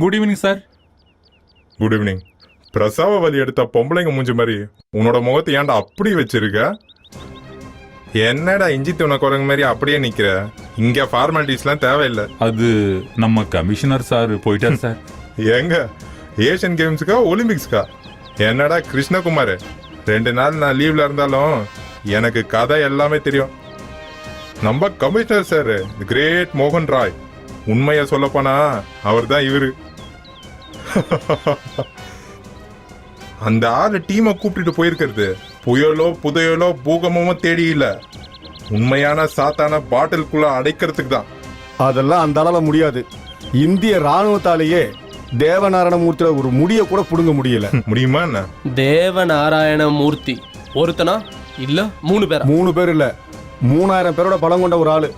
Good evening sir. Good evening. பிரசவ வலி எடுத்த பொம்பளைங்க மூஞ்சி மாதிரி உன்னோட முகத்தை ஏன்டா அப்படி வச்சிருக்க? என்னடா இஞ்சி தூண குரங்கு மாதிரி அப்படியே நிக்கிற? இங்க ஃபார்மாலிட்டிஸ்லாம் தேவையில்லை. அது நம்ம கமிஷனர் சார் போயிட்டார் சார். எங்க ஏஷியன் கேம்ஸுக்கா ஒலிம்பிக்ஸ்க்கா? என்னடா கிருஷ்ணகுமார், 2 நாள் நான் லீவ்ல இருந்தாலும் எனக்கு கதை எல்லாமே தெரியும். நம்ம கமிஷனர் சார் கிரேட் மோகன் ராய். உண்மைய சொல்லப்போனா அவர் தான் இவரு. அந்த ஆளு டீமை கூப்பிட்டு போயிருக்கிறது புயலோ புதையலோ பூகமோ தேடி இல்ல, உண்மையான சாத்தான பாட்டிலுக்குள்ள அடைக்கிறதுக்கு தான். அதெல்லாம் அந்த அளவுல முடியாது. இந்திய ராணுவத்தாலேயே தேவநாராயணமூர்த்தியில ஒரு முடிய கூட புடுங்க முடியல. முடியுமா என்ன? தேவநாராயணமூர்த்தி ஒருத்தனா இல்ல 3 பேரா? 3 பேர் இல்ல, 3000 பேரோட பலம் கொண்ட ஒரு ஆளு.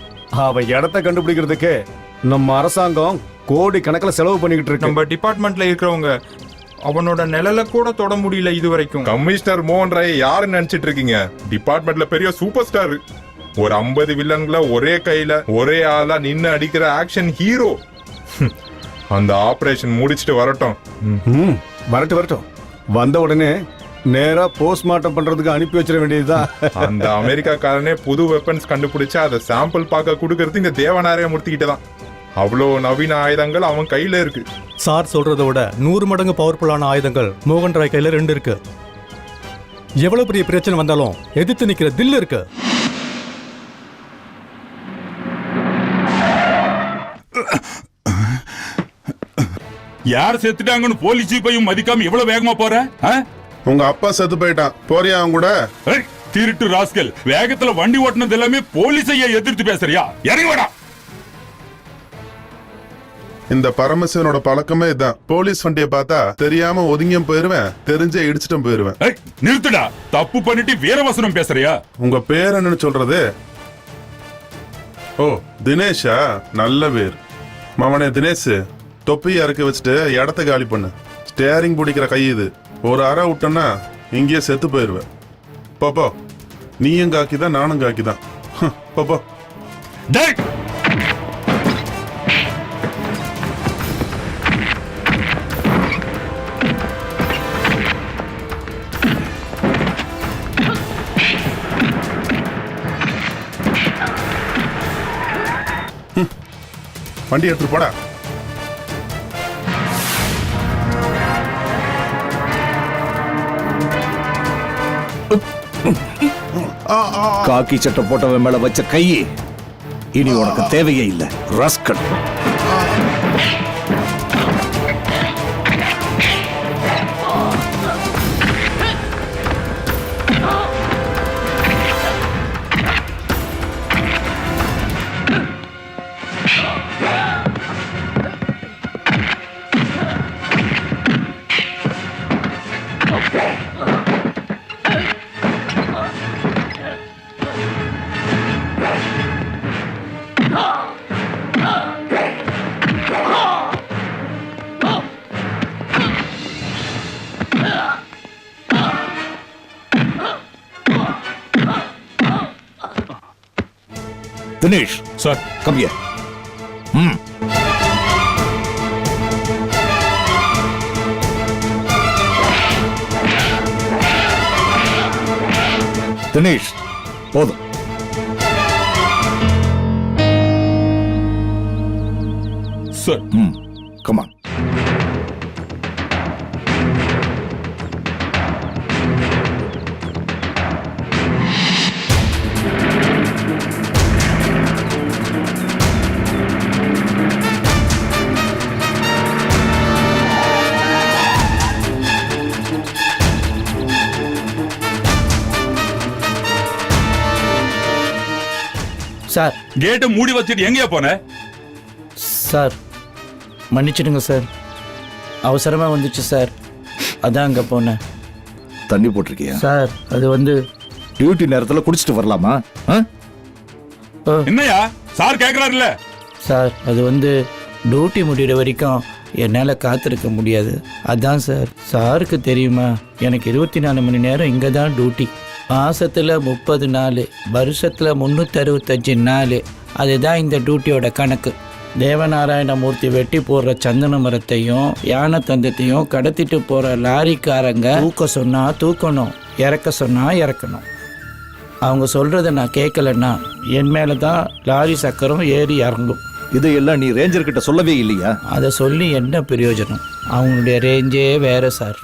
அவ இடத்த கண்டுபிடிக்கிறதுக்கு நம்ம அரசாங்கம் கோடி கணக்கில் செலவு பண்ணிக்கிட்டு இருக்கு. நம்ம டிபார்ட்மெண்ட்ல இருக்கிறவங்க அவனோட நிழல கூட தொட முடியல இது வரைக்கும். கமிஷனர் மோகன் ராய் யாருன்னு நினைச்சிட்டு இருக்கீங்க? டிபார்ட்மெண்ட்ல பெரிய சூப்பர் ஸ்டார். ஒரு 50 வில்லன்களை ஒரே கையில ஒரே ஆளா நின்னு அடிக்கிற ஆக்ஷன் ஹீரோ. அந்த ஆபரேஷன் முடிச்சிட்டு வரட்டும். வரட்டும். வந்த உடனே நேரா போஸ்ட்மார்ட்டம் பண்றதுக்கு அனுப்பி வச்சிட வேண்டியதுதான். அந்த அமெரிக்காக்காரனே புது வெப்பன்ஸ் கண்டுபிடிச்சு அதை சாம்பிள் பார்க்க கொடுக்கறது இந்த தேவநாராயணமூர்த்தி கிட்ட தான். அவ்வளோ நவீன ஆயுதங்கள் அவன் கையில இருக்கு. சார் சொல்றதை விட 100 மடங்கு பவர்ஃபுல்லான ஆயுதங்கள் மோகன் ராய் கையில 2 இருக்கு. எவ்வளவு பெரிய பிரச்சனை வந்தாலும் எதிர்த்து நிக்கிற தில் இருக்கு. யார் செத்துட்டாங்கன்னு போலீஸ் ஜீப்பையும் மதிக்காம இவ்வளவு வேகமா போற? உங்க அப்பா செத்து போயிட்டான், போறியா அவன் கூட? திருட்டு ராஸ்கல், வேகத்துல வண்டி ஓட்டுனது எல்லாமே போலீஸையே எதிர்த்து பேசுறியா? இறங்கி வாடா. இந்த பரமசிவனோட பழக்கமே இதான். போலீஸ் வண்டியை பார்த்தா தெரியாம ஒதுங்கியும் போயிருவேன், தெரிஞ்சே இடிச்சிட்டும் போயிருவேன். நிறுத்துடா, தப்பு பண்ணிட்டு வீரவசனம் பேசுறியா? உங்க பேர் என்னன்னு சொல்றது? ஓ, தினேஷா? நல்ல பேர். மவனே தினேஷ், தொப்பியை இறக்கி வச்சுட்டு இடத்த காலி பண்ணு. ஸ்டேரிங் பிடிக்கிற கை இது. ஒரு அறை விட்டனா இங்கேயே செத்து போயிருவேன். பாப்பா, நீயும் காக்கிதான் நானும் காக்கிதான். பாப்பா வண்டி எடுத்துட்டு போடா. காக்கி சட்டை போட்டவன் மேல வச்ச கையே இனி உனக்கு தேவையே இல்லை rascal. Dinesh, sir, come here. Dinesh, போதும். Sir, come on. சார், கேட்டை மூடி வச்சுட்டு எங்கேயா போன? சார் மன்னிச்சிடுங்க சார், அவசரமாக வந்துச்சு சார், அதான் அங்கே போனேன். தண்ணி போட்டிருக்கியா? சார் அது வந்து டியூட்டி நேரத்தில் குடிச்சிட்டு வரலாமா? என்னையா சார் கேட்குறாருல்ல? சார் அது வந்து டியூட்டி முடிகிற வரைக்கும் என்னால் காத்திருக்க முடியாது. அதான் சார். சாருக்கு தெரியுமா, எனக்கு 24 மணி நேரம் இங்கே தான் டியூட்டி. மாசத்துல 30 நாள், வருஷத்துல 365 நாள். அதுதான் இந்த டியூட்டியோட கணக்கு. தேவநாராயணமூர்த்தி வெட்டி போடுற சந்தன மரத்தையும் யானை தந்தத்தையும் கடத்திட்டு போகிற லாரிக்காரங்க தூக்க சொன்னால் தூக்கணும், இறக்க சொன்னால் இறக்கணும். அவங்க சொல்கிறத நான் கேட்கலன்னா என் மேலே தான் லாரி சக்கரம் ஏறி இறங்கும். இதையெல்லாம் நீ ரேஞ்சர் கிட்ட சொல்லவே இல்லையா? அதை சொல்லி என்ன பிரயோஜனம்? அவங்களுடைய ரேஞ்சே வேறு சார்.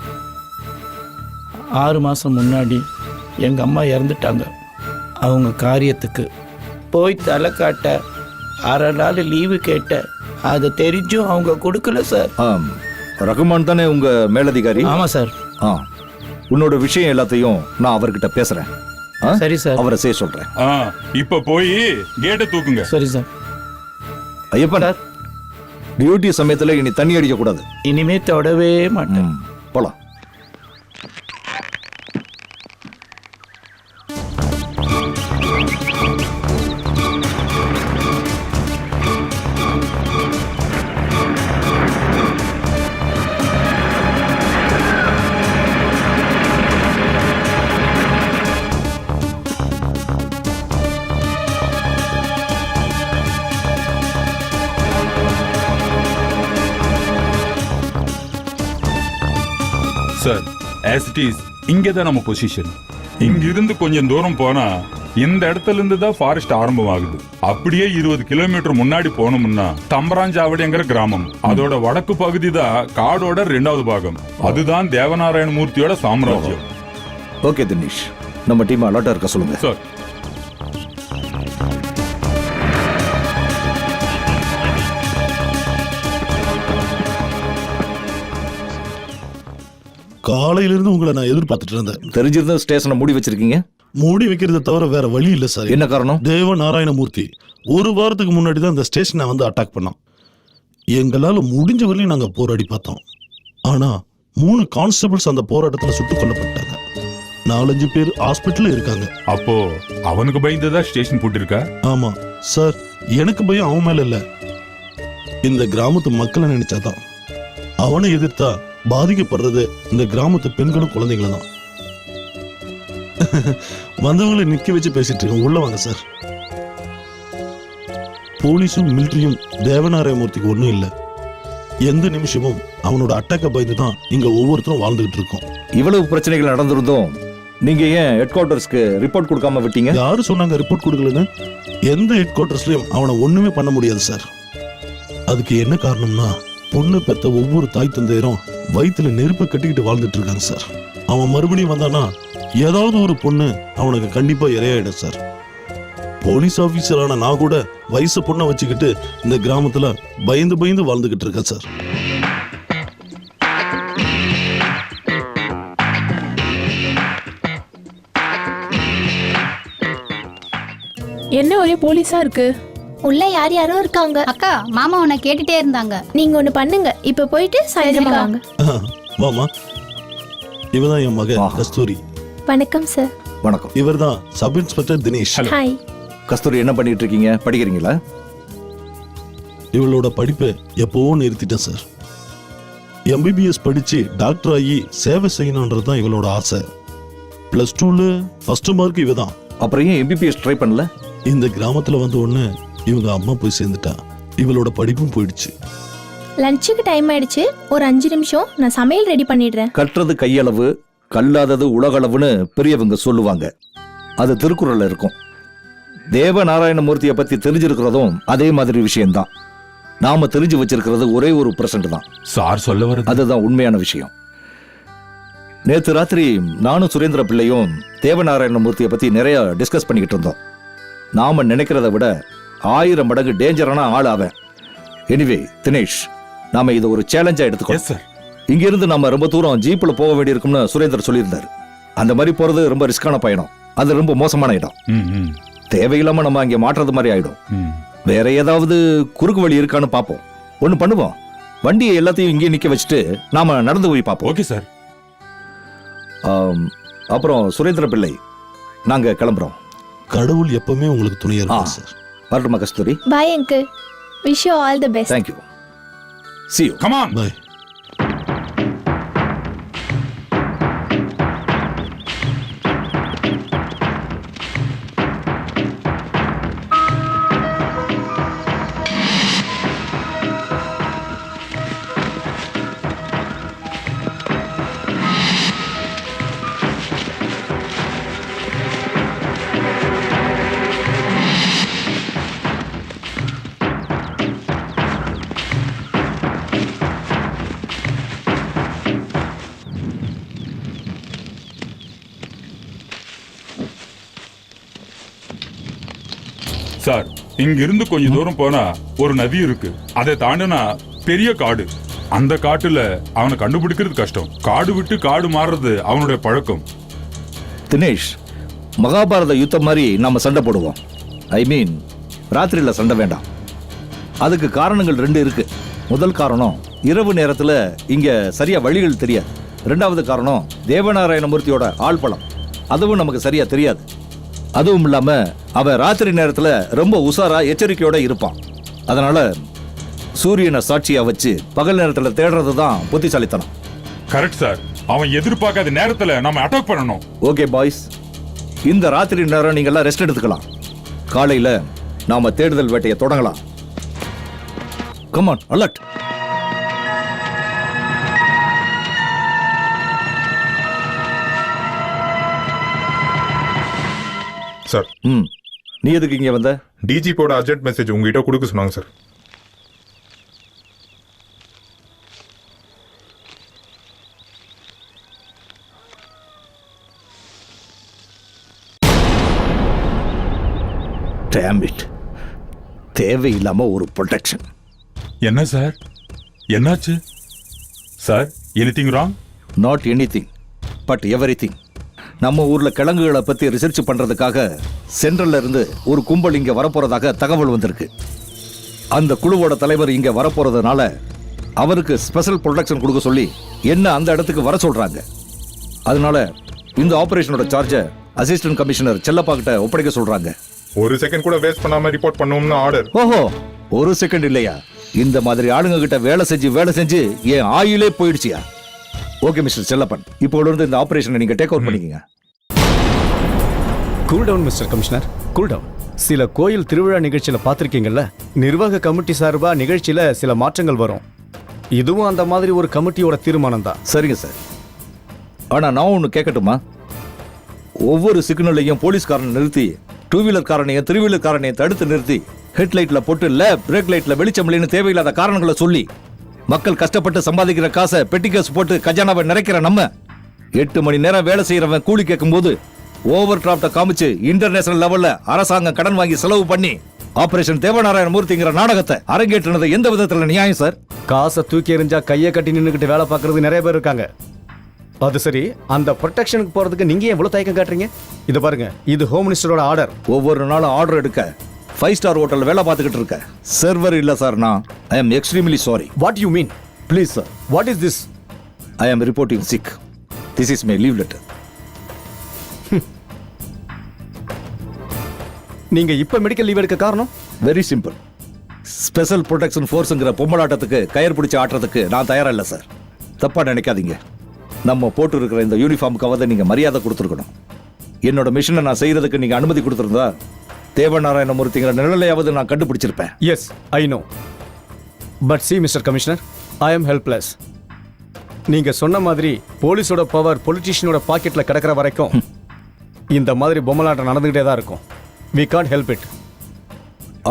6 மாதம் முன்னாடி எங்கள் அம்மா இறந்துட்டாங்க. அவங்க காரியத்துக்கு போய் தலை காட்ட அரை நாள் லீவு கேட்ட. அதை தெரிஞ்சும் அவங்க கொடுக்கல சார். ரகுமான் தானே உங்க மேலதிகாரி? ஆமாம் சார். உன்னோட விஷயம் எல்லாத்தையும் நான் அவர்கிட்ட பேசுறேன். சரி சார். அவரை செய்ய சொல்றேன். இப்ப போய் கேட்டை தூக்குங்க. சரி சார். ஐயப்பன், டியூட்டி சமயத்துல இனி தண்ணி அடிக்க கூடாது. இனிமே தொடவே மாட்டேன். போலாம். சார், as it is, இங்கதான் நம்ம பொசிஷன். இங்க இருந்து கொஞ்சம் தூரம் போனா இந்த இடத்துல இருந்து தான் ஃபாரஸ்ட் ஆரம்பமாகுது. அப்படியே 20 கிலோமீட்டர் முன்னாடி போனோம்னா தம்பராஞ்சாவடிங்கிற கிராமம். அதோட வடக்கு பகுதி தான் காடோட 2வது பாகம். அதுதான் தேவநாராயண மூர்த்தியோட சாம்ராஜ்யம். ஓகே தினேஷ், நம்ம டீம் அலர்ட்டா இருக்க சொல்லுங்க. சார், காலையிலிருந்து உங்களை நான் எதிர்பார்த்துட்டு இருந்தேன். தெரிஞ்சிருந்த ஸ்டேஷனை மூடி வச்சிருக்கீங்க? மூடி வைக்கிறத தவிர வேற வழி இல்லை சார். என்ன காரணம்? தேவ நாராயணமூர்த்தி 1 வாரத்துக்கு முன்னாடி தான் இந்த ஸ்டேஷனை வந்து அட்டாக் பண்ணோம். எங்களால் முடிஞ்ச வரையிலும் நாங்கள் போராடி பார்த்தோம். ஆனால் 3 கான்ஸ்டபிள்ஸ் அந்த போராட்டத்தில் சுட்டுக் கொல்லப்பட்டாங்க. 4-5 பேர் ஹாஸ்பிட்டலில் இருக்காங்க. அப்போ அவனுக்கு பயந்துதான் ஸ்டேஷன் போட்டிருக்கா? ஆமாம் சார், எனக்கு பயம் அவன் மேல இல்லை, இந்த கிராமத்து மக்களை நினைச்சாதான். அவனை எதிர்த்தா பாதிக்கப்படுறது இந்த கிராமத்து பெண்களும் குழந்தைங்களும் தான். வந்தவங்களை நிக்க வச்சு பேசிட்டு இருக்கோம். உள்ள வாங்க சார். போலீஸும் மிலிட்டரியும் தேவநாராயணமூர்த்திக்கு ஒன்றும் இல்லை. எந்த நிமிஷமும் அவனோட அட்டாக்க பயந்து தான் இங்க ஒவ்வொருத்தரும் வாழ்ந்துகிட்டு இருக்கோம். இவ்வளவு பிரச்சனைகள் நடந்திருந்தோம், நீங்க ஏன் ஹெட் குவார்டர்ஸ்க்கு ரிப்போர்ட் கொடுக்காம விட்டீங்க? யாரு சொன்னாங்க ரிப்போர்ட் கொடுக்கலன்னு? எந்த ஹெட் குவார்டர்ஸ்லயும் அவனை ஒண்ணுமே பண்ண முடியாது சார். அதுக்கு என்ன காரணம்னா, பொண்ணு பெத்த ஒவ்வொரு தாய் தந்தையரும் வயிற்றுல நெருப்பை கட்டிக்கிட்டு வாழ்ந்துட்டு இருக்காங்க சார். அவன் மறுபடியும் வந்தானா ஏதாவது ஒரு பொண்ணு அவனுக்கு கண்டிப்பா இரையாயிடும் சார். போலீஸ் ஆபீசரான நான் கூட வயசு பொண்ணை வச்சுக்கிட்டு இந்த கிராமத்துல பயந்து பயந்து வாழ்ந்துகிட்டு இருக்கேன் சார். என்ன ஒரே போலீஸா இருக்கு? உள்ள யார் யாரோ இருக்காங்க. அக்கா, மாமா உன்னை கேட்டுட்டே இருந்தாங்க. நீங்க ஒண்ணு பண்ணுங்க, இப்ப போயிட்டு சாயந்தரம் வாங்க. மாமா, இவதான் என் மக கஸ்தூரி. வணக்கம் சார். வணக்கம். இவர்தான் சப் இன்ஸ்பெக்டர் தினேஷ். ஹாய். கஸ்தூரி, என்ன பண்ணிட்டு இருக்கீங்க? படிக்கிறீங்களா? இவளோட படிப்பை எப்போவோ நிறுத்திட்டேன் சார். எம்பிபிஎஸ் படிச்சு டாக்டர் ஆகி சேவை செய்யணுன்றது தான் இவளோட ஆசை. +2ல ஃபர்ஸ்ட் மார்க் இவ தான். அப்புறம் ஏன் எம்பிபிஎஸ் ட்ரை பண்ணல? இந்த கிராமத்துல வந்து ஒண்ணு இவங்க அம்மா போய் சேர்ந்துட்டா. இவளோட படிப்பும் போயிடுச்சு. லஞ்சுக்கு டைம் ஆயிடுச்சு, ஒரு 5 நிமிஷம் நான் சமையல் ரெடி பண்ணிடுறேன். கற்றது கையளவு, கல்லாதது உலகளவுன்னு பெரியவங்க சொல்லுவாங்க. அது திருக்குறள்ல இருக்கும். தேவ நாராயணமூர்த்தியை பத்தி தெரிஞ்சிருக்கிறதும் அதே மாதிரி விஷயம்தான். நாம தெரிஞ்சு வச்சிருக்கிறது ஒரே 1% தான். சார் சொல்ல வர அதுதான் உண்மையான விஷயம். நேத்து ராத்திரி நானும் சுரேந்திர பிள்ளையும் தேவநாராயணமூர்த்தியை பத்தி நிறைய டிஸ்கஸ் பண்ணிக்கிட்டு இருந்தோம். நாம நினைக்கிறத விட 1000 மடங்கு டேஞ்சரான ஆள் அவன். எனிவே தினேஷ், நாம இதை ஒரு சேலஞ்சா எடுத்துக்கோ. இங்க இருந்து நாம ரொம்ப தூரம் ஜீப்ல போக வேண்டியிருக்கும்னு சுரேந்தர் சொல்லியிருந்தாரு. அந்த மாதிரி போறது ரொம்ப ரிஸ்கான பயணம். அது ரொம்ப மோசமான இடம். தேவையில்லாம நம்ம அங்கே மாற்றுறது மாதிரி ஆயிடும். வேற ஏதாவது குறுக்கு வழி இருக்கான்னு பார்ப்போம். ஒண்ணு பண்ணுவோம், வண்டியை எல்லாத்தையும் இங்கே நிக்க வச்சுட்டு நாம நடந்து போய் பார்ப்போம். Okay sir. அப்புறம் சுரேந்திர பிள்ளை, நாங்க கிளம்புறோம். கடவுள் எப்பவுமே உங்களுக்கு துணையா இருக்கும் சார். வரட்டுமா Kasturi? Bye uncle. Wish you all the best. Thank you. See you. Come on. Bye. Sir இங்க இருந்து கொஞ்சம் தூரம் போனா ஒரு நதி இருக்கு. அதை தாண்டினா பெரிய காடு. அந்த காட்டுல அவனை கண்டுபிடிக்கிறது கஷ்டம். காடு விட்டு காடு மாறுறது அவனுடைய பழக்கம். தினேஷ், மகாபாரத யுத்தம் மாதிரி நாம சண்டை போடுவோம். ஐ மீன், ராத்திரியில சண்டை வேண்டாம். அதுக்கு காரணங்கள் 2 இருக்கு. முதல் காரணம், இரவு நேரத்துல இங்க சரியா வழிகள் தெரியாது. 2வது காரணம், தேவநாராயணமூர்த்தியோட ஆள்பலம். அதுவும் நமக்கு சரியா தெரியாது. அதுவும் இல்லாம அவன் ராத்திரி நேரத்துல ரொம்ப உஷாரா எச்சரிக்கையோட இருப்பான். அதனால சூரியனை சாட்சியா வச்சு பகல் நேரத்துல தேடுறது தான் புத்திசாலித்தனம். Correct sir. அவன் எதிர்பார்க்காத நேரத்துல நம்ம அட்டாக் பண்ணணும். ஓகே பாய்ஸ், இந்த ராத்திரி நேரம் நீங்க எல்லாம் ரெஸ்ட் எடுத்துக்கலாம். காலையில நாம தேடுதல் வேட்டையை தொடங்கலாம். Come on, alert. சார், நீ எதுக்கு இங்க வந்த? டிஜிபியோட அர்ஜென்ட் மெசேஜ் உங்ககிட்ட கொடுக்க சொன்னாங்க சார். Damn it. தேவையில்லாம ஒரு ப்ரொடெக்ஷன். என்ன சார், என்னாச்சு sir? Anything wrong? Not anything but everything. நம்ம ஊர்ல கிழங்குகளை பத்தி ரிசர்ச் பண்றதுக்காக சென்ட்ரல்ல இருந்து ஒரு கும்பல் இங்க வரப்போறதாக தகவல் வந்திருக்கு. அந்த குழுவோட தலைவர் இங்க வரப்போறதுனால அவருக்கு ஸ்பெஷல் ப்ரொடெக்ஷன் கொடுக்க சொல்லி என்ன அந்த இடத்துக்கு வர சொல்றாங்க. அதனால இந்த ஆபரேஷனோட சார்ஜை அசிஸ்டன்ட் கமிஷனர் செல்லப்பா கிட்ட ஒப்படைக்க சொல்றாங்க. ஒரு செகண்ட் கூட வேஸ்ட் பண்ணாம ரிப்போர்ட் பண்ணுவோம்னு ஆர்டர். ஓஹோ, ஒரு செகண்ட் இல்லையா? இந்த மாதிரி ஆளுங்க கிட்ட வேலை செஞ்சு என் ஆயிலே போயிடுச்சியா? ஓகே மிஸ்டர் செல்லப்பன், இப்போ இருந்து இந்த ஆபரேஷனை நீங்க டேக் ஓவர் பண்ணிக்கங்க. Cool down mister commissioner, cool down. சில கோயில் திருவிழா நிகழ்ச்சியில பார்த்திருக்கீங்கல்ல, நிர்வாக கமிட்டி சார்பா நிகழ்ச்சியில சில மாற்றங்கள் வரும். இதுவும் அந்த மாதிரி ஒரு கமிட்டியோட தீர்மானம் தான். சரிங்க சார். ஆனா நான் ஒன்று கேட்கட்டுமா? ஒவ்வொரு சிக்னலையும் போலீஸ்காரன் நிறுத்தி 2 வீலர் காரனையும் 3 வீலர் காரனையும் தடுத்து நிறுத்தி ஹெட்லைட்ல போட்டு பிரேக் லைட்ல வெளிச்சம் இல்லைன்னு தேவையில்லாத காரணங்களை சொல்லி மக்கள் கஷ்டப்பட்டு சம்பாதிக்கிற காசை பெட்டிகேஸ் போட்டு கஜானாவை நிறைக்கிற நம்ம 8 மணி நேரம் வேலை செய்யறவன் கூலி கேட்கும் போது ஓவர் டிராப்ட காமிச்சு இன்டர்நேஷனல் லெவல்ல அரசாங்கம் கடன் வாங்கி செலவு பண்ணி ஆபரேஷன் தேவநாராயண மூர்த்திங்கிற நாடகத்தை அரங்கேற்றினது எந்த விதத்துல நியாயம் சார்? காசை தூக்கி எறிஞ்சா கையை கட்டி நின்னுக்கிட்டு வேலை பார்க்கறது நிறைய பேர் இருக்காங்க. அது சரி, அந்த ப்ரொடெக்ஷனுக்கு போறதுக்கு நீங்க எவ்வளவு தயக்கம் காட்டுறீங்க? இது பாருங்க, இது ஹோம் மினிஸ்டரோட ஆர்டர். ஒவ்வொரு நாளும் ஆர்டர் எடுக்க 5 ஸ்டார் ஹோட்டல் வேலை பார்த்துக்கிட்டு இருக்க சர்வர் இல்ல சார். நான் I am extremely sorry. What you mean? Please sir. What is this? I am reporting sick. This is my leave letter. நீங்க இப்ப மெடிக்கல் லீவ் எடுக்க காரணம்? வெரி சிம்பிள். ஸ்பெஷல் ப்ரொடெக்ஷன் ஃபோர்ஸ்ங்கிற பொம்மலாட்டத்துக்கு கயிறு பிடிச்சி ஆட்டுறதுக்கு நான் தயாரா இல்லை சார். தப்பா நினைக்காதீங்க. நம்ம போட்டு இருக்கிற இந்த யூனிஃபார்முக்காவது நீங்க மரியாதை கொடுத்துருக்கணும். என்னோட மிஷனை நான் செய்யறதுக்கு நீங்க அனுமதி கொடுத்துருந்தா தேவநாராயணமூர்த்திங்கிற நிழலையாவது நான் கண்டுபிடிச்சிருப்பேன். Yes, I know. But see mister commissioner, I am helpless. நீங்க சொன்ன மாதிரி போலீஸோட பவர் பொலிட்டீஷியனோட பாக்கெட்ல கிடக்கிற வரைக்கும் இந்த மாதிரி பொம்மலாட்டம் நடந்துகிட்டே தான் இருக்கும். We can't help it.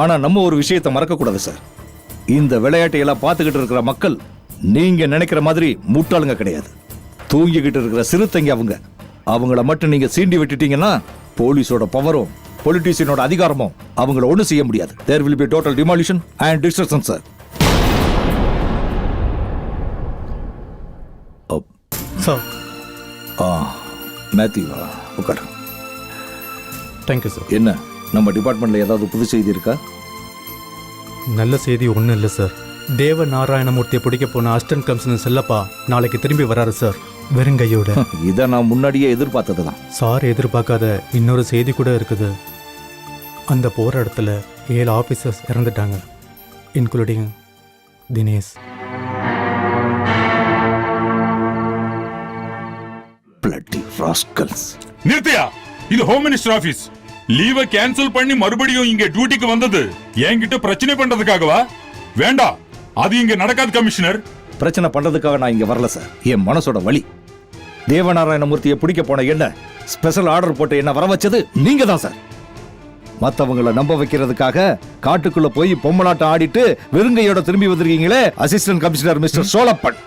ஆனா நம்ம ஒரு விஷயத்தை மறக்க கூடாது சார். இந்த விளையாட்டை எல்லாம் பார்த்துக்கிட்டு இருக்கிற மக்கள் நீங்க நினைக்கிற மாதிரி முட்டாளுங்க கிடையாது. தூங்கிக்கிட்டு இருக்கிற சிறுத்தைங்க அவங்க. அவங்கள மட்டும் நீங்க சீண்டி விட்டுட்டீங்கன்னா போலீஸோட பவரும் பொலிட்டீஷியனோட அதிகாரமும் அவங்கள ஒன்றும் செய்ய முடியாது. There will be total demolition and destruction, sir. Sir. Mathew, உட்கார். Thank you sir. என்ன, நம்ம டிபார்ட்மெண்ட்ல ஏதாவது புது செய்தி இருக்கா? நல்ல செய்தி ஒன்றும் இல்லை சார். தேவ நாராயணமூர்த்தியை பிடிக்க போன அசிஸ்டன்ட் கமிஷனர் செல்லப்பா நாளைக்கு திரும்பி வராரு சார், வெறுங்கையோட. இதை நான் முன்னாடியே எதிர்பார்த்தது தான் சார். எதிர்பார்க்காத இன்னொரு செய்தி கூட இருக்குது. அந்த போகிற இடத்துல 7 ஆஃபீஸர்ஸ் இறந்துட்டாங்க, இன்க்ளூடிங் தினேஷ். Bloody rascals. நிறுத்தியா? இது ஹோம் மினிஸ்டர் ஆபீஸ். லீவை கேன்சல் பண்ணி மறுபடியும் இங்க டியூட்டிக்கு வந்தது என்கிட்ட பிரச்சனை பண்றதுக்காகவா? வேண்டாம், அது இங்க நடக்காது கமிஷனர். பிரச்சனை பண்றதுக்காக நான் இங்க வரல சார். என் மனசோட வலி. தேவநாராயணமூர்த்தியை பிடிக்க போன என்ன ஸ்பெஷல் ஆர்டர் போட்டு என்ன வர வச்சது நீங்க தான் சார். மத்தவங்களை நம்ப வைக்கிறதுக்காக காட்டுக்குள்ள போய் பொம்மலாட்டம் ஆடிட்டு வெறுங்கையோட திரும்பி வந்திருக்கீங்களே அசிஸ்டன்ட் கமிஷனர் மிஸ்டர் சோலப்பன்.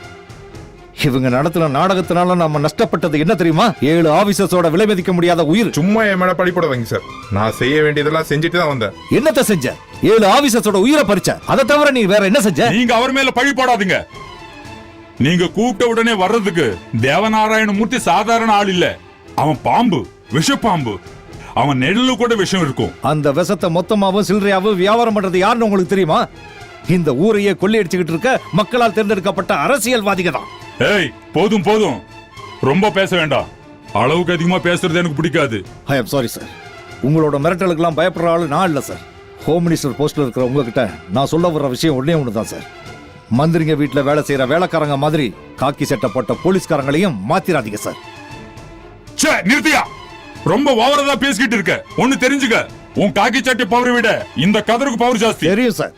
இவங்க நடத்தின நாடகத்தினால நம்ம நஷ்டப்பட்டது என்ன தெரியுமா? 7 ஆபீசர்ஸோட விலை மதிக்க முடியாத உயிர். சும்மா என் மேல பழி போடாதீங்க சார். நான் செய்ய வேண்டியதெல்லாம் செஞ்சுட்டு தான் வந்தேன். என்னத்த செஞ்ச? 7 ஆபீசர்ஸோட உயிரை பறிச்ச. அதை தவிர நீ வேற என்ன செஞ்ச? நீங்க அவர் மேல பழி போடாதீங்க. நீங்க கூப்பிட்ட உடனே வர்றதுக்கு தேவநாராயண மூர்த்தி சாதாரண ஆள் இல்ல. அவன் பாம்பு, விஷப்பாம்பு. அவன் நெல்லு கூட விஷம் இருக்கும். அந்த விஷத்தை மொத்தமாவும் சில்லறையாவும் வியாபாரம் பண்றது யாருன்னு உங்களுக்கு தெரியுமா? இந்த ஊரையே கொள்ளையடிச்சுக்கிட்டு இருக்க மக்களால் தேர்ந்தெடுக்கப்பட்ட அரசியல்வாதிக தான். ஏய், போதும் போதும், ரொம்ப பேச வேண்டாம். அளவுக்கு அதிகமா பேசுறது எனக்கு பிடிக்காது. ஐ எம் சாரி சார். உங்களோட மிரட்டலுக்கெல்லாம் பயப்படுற ஆளு நான் இல்ல சார். ஹோம் மினிஸ்டர் போஸ்ட்ல இருக்கிற உங்ககிட்ட நான் சொல்ல வர்ற விஷயம் ஒண்ணே ஒண்ணுதான் சார். மந்திரிங்க வீட்டுல வேலை செய்யற வேலைக்காரங்க மாதிரி காக்கி சட்டை போட்ட போலீஸ்காரங்களையும் மாத்திராதீங்க சார். ச்சே, நிறுத்தியா? ரொம்ப ஓவரா பேசிக்கிட்டு இருக்க. ஒண்ணு தெரிஞ்சுக்க, உன் காக்கி சட்டை பவர் விட இந்த கதருக்கு பவர் ஜாஸ்தி. தெரியும் சார்.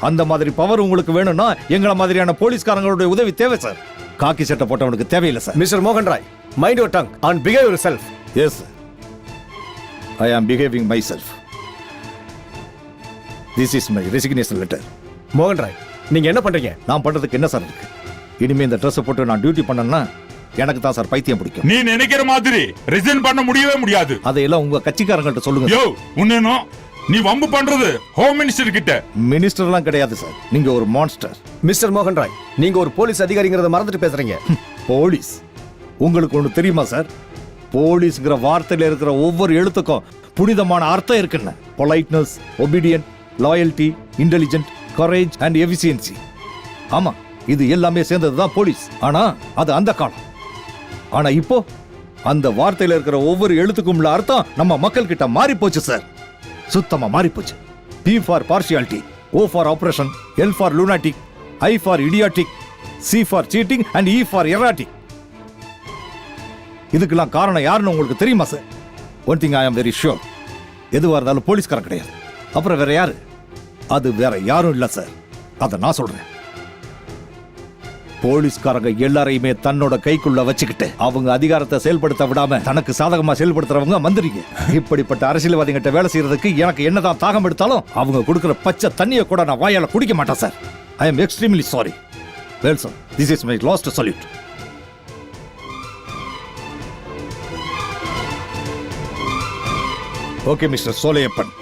அந்த மாதிரி பவர் உங்களுக்கு வேணும்னா எங்கள மாதிரியான போலீஸ்காரங்களுடைய உதவி தேவை சார். காக்கி சட்டை போட்டவனுக்கு தேவையில்லை சார். மிஸ்டர் மோகன் Roy, mind your tongue and behave yourself. Yes sir, I am behaving myself. This is my resignation letter. மோகன் ராய், நீங்க என்ன பண்றீங்க? நான் பண்றதுக்கு என்ன சார் இருக்கு? இனிமே இந்த ட்ரெஸ் போட்டு நான் டியூட்டி பண்ணேன்னா எனக்கு தான் சார் பைத்தியம் பிடிக்கும். நீ நினைக்கிற மாதிரி ரிசைன் பண்ண முடியவே முடியாது. அதையெல்லாம் உங்க கட்சிக்காரங்கள்ட்ட சொல்லுங்க. யோ, உன்னேனோ நீ வம்பு பண்றது ஹோம் மினிஸ்டர் கிட்ட. மினிஸ்டர்லாம் கிடையாது சார், நீங்க ஒரு மான்ஸ்டர். மிஸ்டர் மோகன் ராய், நீங்க ஒரு போலீஸ் அதிகாரிங்கிறத மறந்துட்டு பேசுறீங்க. போலீஸ் உங்களுக்கு ஒண்ணு தெரியுமா சார்? போலீஸ்ங்கிற வார்த்தையில இருக்கிற ஒவ்வொரு எழுத்துக்கும் புனிதமான அர்த்தம் இருக்குன்னு. Politeness, obedient, loyalty, intelligent, courage and efficiency. ஆமா, இது எல்லாமே சேர்ந்ததுதான் போலீஸ். ஆனா அது அந்த காலம். ஆனா இப்போ அந்த வார்த்தையில இருக்கிற ஒவ்வொரு எழுத்துக்கும் உள்ள அர்த்தம் நம்ம மக்கள் கிட்ட மாறி போச்சு சார். சுத்தமா மாறி போச்சு. P for partiality, O for operation, L for lunatic, I for idiotic, C for cheating and E for erratic. இதுக்கெல்லாம் காரணம் யாருன்னு உங்களுக்கு தெரியுமா sir? One thing I am very sure, எதுவா இருந்தாலும் போலீஸ்காரன் கிடையாது. அப்புறம் வேற யாரு? அது வேற யாரும் இல்ல சார். அதை நான் சொல்றேன். போலீஸ்காரங்க எல்லாரையுமே தன்னோட கைக்குள்ள வச்சுக்கிட்டு அவங்க அதிகாரத்தை செயல்படுத்த விடாம தனக்கு சாதகமா செயல்படுத்துறவங்க மந்திரிங்க. இப்படிப்பட்ட அரசியல்வாதிகிட்ட வேலை செய்யறதுக்கு எனக்கு என்னதான் தாகம் எடுத்தாலும் அவங்க கொடுக்கிற பச்சை தண்ணியை கூட நான் வாயால குடிக்க மாட்டேன் sir. I am extremely sorry. Well sir, this is my last salute. Okay mister Solaiyappan,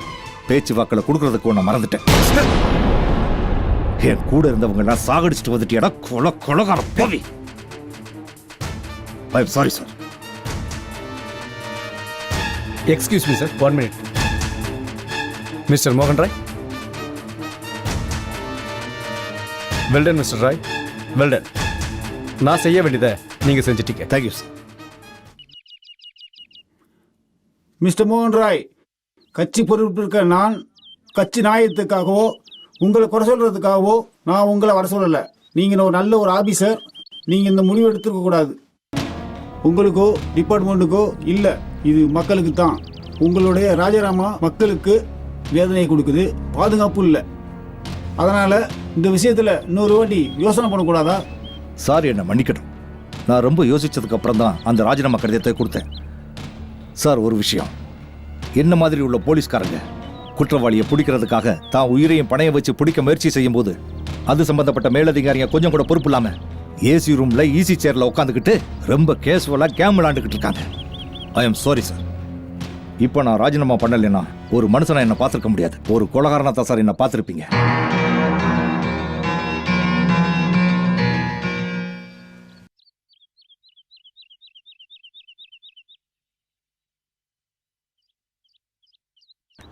பேச்சு வாக்களை கொடுக்கறதுக்கு ஒண்ணு மறந்துட்டேன். என் கூட இருந்தவங்க எல்லாம் சாகடிச்சுட்டு வந்துட்டியடா கொலகார பாவி. I am sorry sir. Excuse me sir, 1 minute. Mister மோகன் Roy. Well done mister Roy, well done. நான் செய்ய வேண்டியதை நீங்க செஞ்சிட்டீங்க. Thank you sir. மிஸ்டர் மோகன் ராய், கட்சி பொறுப்பு இருக்க நான் கட்சி நியாயத்துக்காகவோ உங்களை குறை சொல்கிறதுக்காகவோ நான் உங்களை வர சொல்லலை. நீங்கள் ஒரு நல்ல ஒரு ஆஃபீஸர். நீங்கள் இந்த முடிவு எடுத்துருக்க கூடாது. உங்களுக்கோ டிபார்ட்மெண்ட்டுக்கோ இல்லை, இது மக்களுக்கு தான். உங்களுடைய ராஜினாமா மக்களுக்கு வேதனை கொடுக்குது, பாதுகாப்பு இல்லை. அதனால் இந்த விஷயத்தில் இன்னொரு வாட்டி யோசனை பண்ணக்கூடாதா? சார், என்னை மன்னிக்கணும். நான் ரொம்ப யோசிச்சதுக்கு அப்புறம் தான் அந்த ராஜினாமா கடிதத்தை கொடுத்தேன். சார், ஒரு விஷயம், என்ன மாதிரி உள்ள போலீஸ்காரங்க குற்றவாளியை பிடிக்கிறதுக்காக தான் உயிரையும் பணைய வச்சு பிடிக்க முயற்சி செய்யும் போது அது சம்பந்தப்பட்ட மேலதிகாரிங்க கொஞ்சம் கூட பொறுப்பு இல்லாம ஏசி ரூம்ல ஈசி சேர்ல உட்காந்துக்கிட்டு ரொம்ப கேஷுவலா கேம் விளையாண்டுக்கிட்டு இருக்காங்க. ஐ எம் சாரி சார். இப்போ நான் ராஜினாமா பண்ணலைன்னா ஒரு மனுஷனை என்ன பார்த்துருக்க முடியாது. ஒரு கொலகாரனா தான் சார் என்ன பார்த்துருப்பீங்க.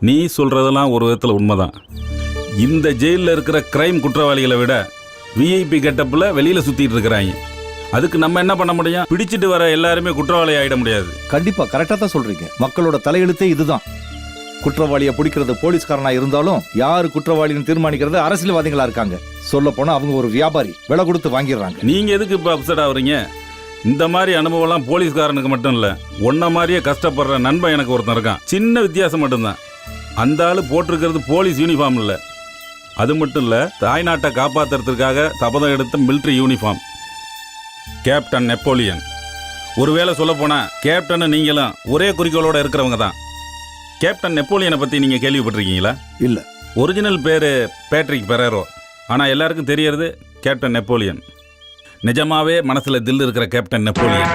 நீ சொல்றதெல்லாம் ஒரு விதத்தில் உண்மைதான். இந்த ஜெயிலில் இருக்கிற கிரைம் குற்றவாளிகளை விட விஐபி கெட்டப்பில் வெளியில் சுற்றிட்டு இருக்கிறாங்க. அதுக்கு நம்ம என்ன பண்ண முடியும்? பிடிச்சிட்டு வர எல்லாருமே குற்றவாளி ஆகிட முடியாது. கண்டிப்பா கரெக்டாக தான் சொல்றீங்க. மக்களோட தலையெழுத்தே இதுதான். குற்றவாளியை பிடிக்கிறது போலீஸ்காரனா இருந்தாலும் யாரு குற்றவாளின்னு தீர்மானிக்கிறது அரசியல்வாதிகளா இருக்காங்க. சொல்ல போனா அவங்க ஒரு வியாபாரி, விலை கொடுத்து வாங்கிடுறாங்க. நீங்க எதுக்கு இப்போ அப்செட் ஆகுறீங்க? இந்த மாதிரி அனுபவம்லாம் போலீஸ்காரனுக்கு மட்டும் இல்லை, ஒன்ன மாதிரியே கஷ்டப்படுற நண்பன் எனக்கு ஒருத்தன் இருக்கான். சின்ன வித்தியாசம் மட்டும்தான். அந்த ஆள் போட்டிருக்கிறது போலீஸ் யூனிஃபார்ம் இல்லை. அது மட்டும் இல்லை, தாய்நாட்டை காப்பாற்றுறதுக்காக சபதம் எடுத்த மிலிட்ரி யூனிஃபார்ம். Captain Napoleon. ஒருவேளை சொல்லப்போனால் கேப்டன் நீங்களும் ஒரே குறிக்கோளோடு இருக்கிறவங்க தான். கேப்டன் நெப்போலியனை பற்றி நீங்கள் கேள்விப்பட்டிருக்கீங்களா? இல்லை. ஒரிஜினல் பேர் பேட்ரிக் பெரேரோ. ஆனால் எல்லாருக்கும் தெரியறது கேப்டன் நெப்போலியன். நிஜமாவே மனசுல தில் இருக்கிற கேப்டன் நெப்போலியன்.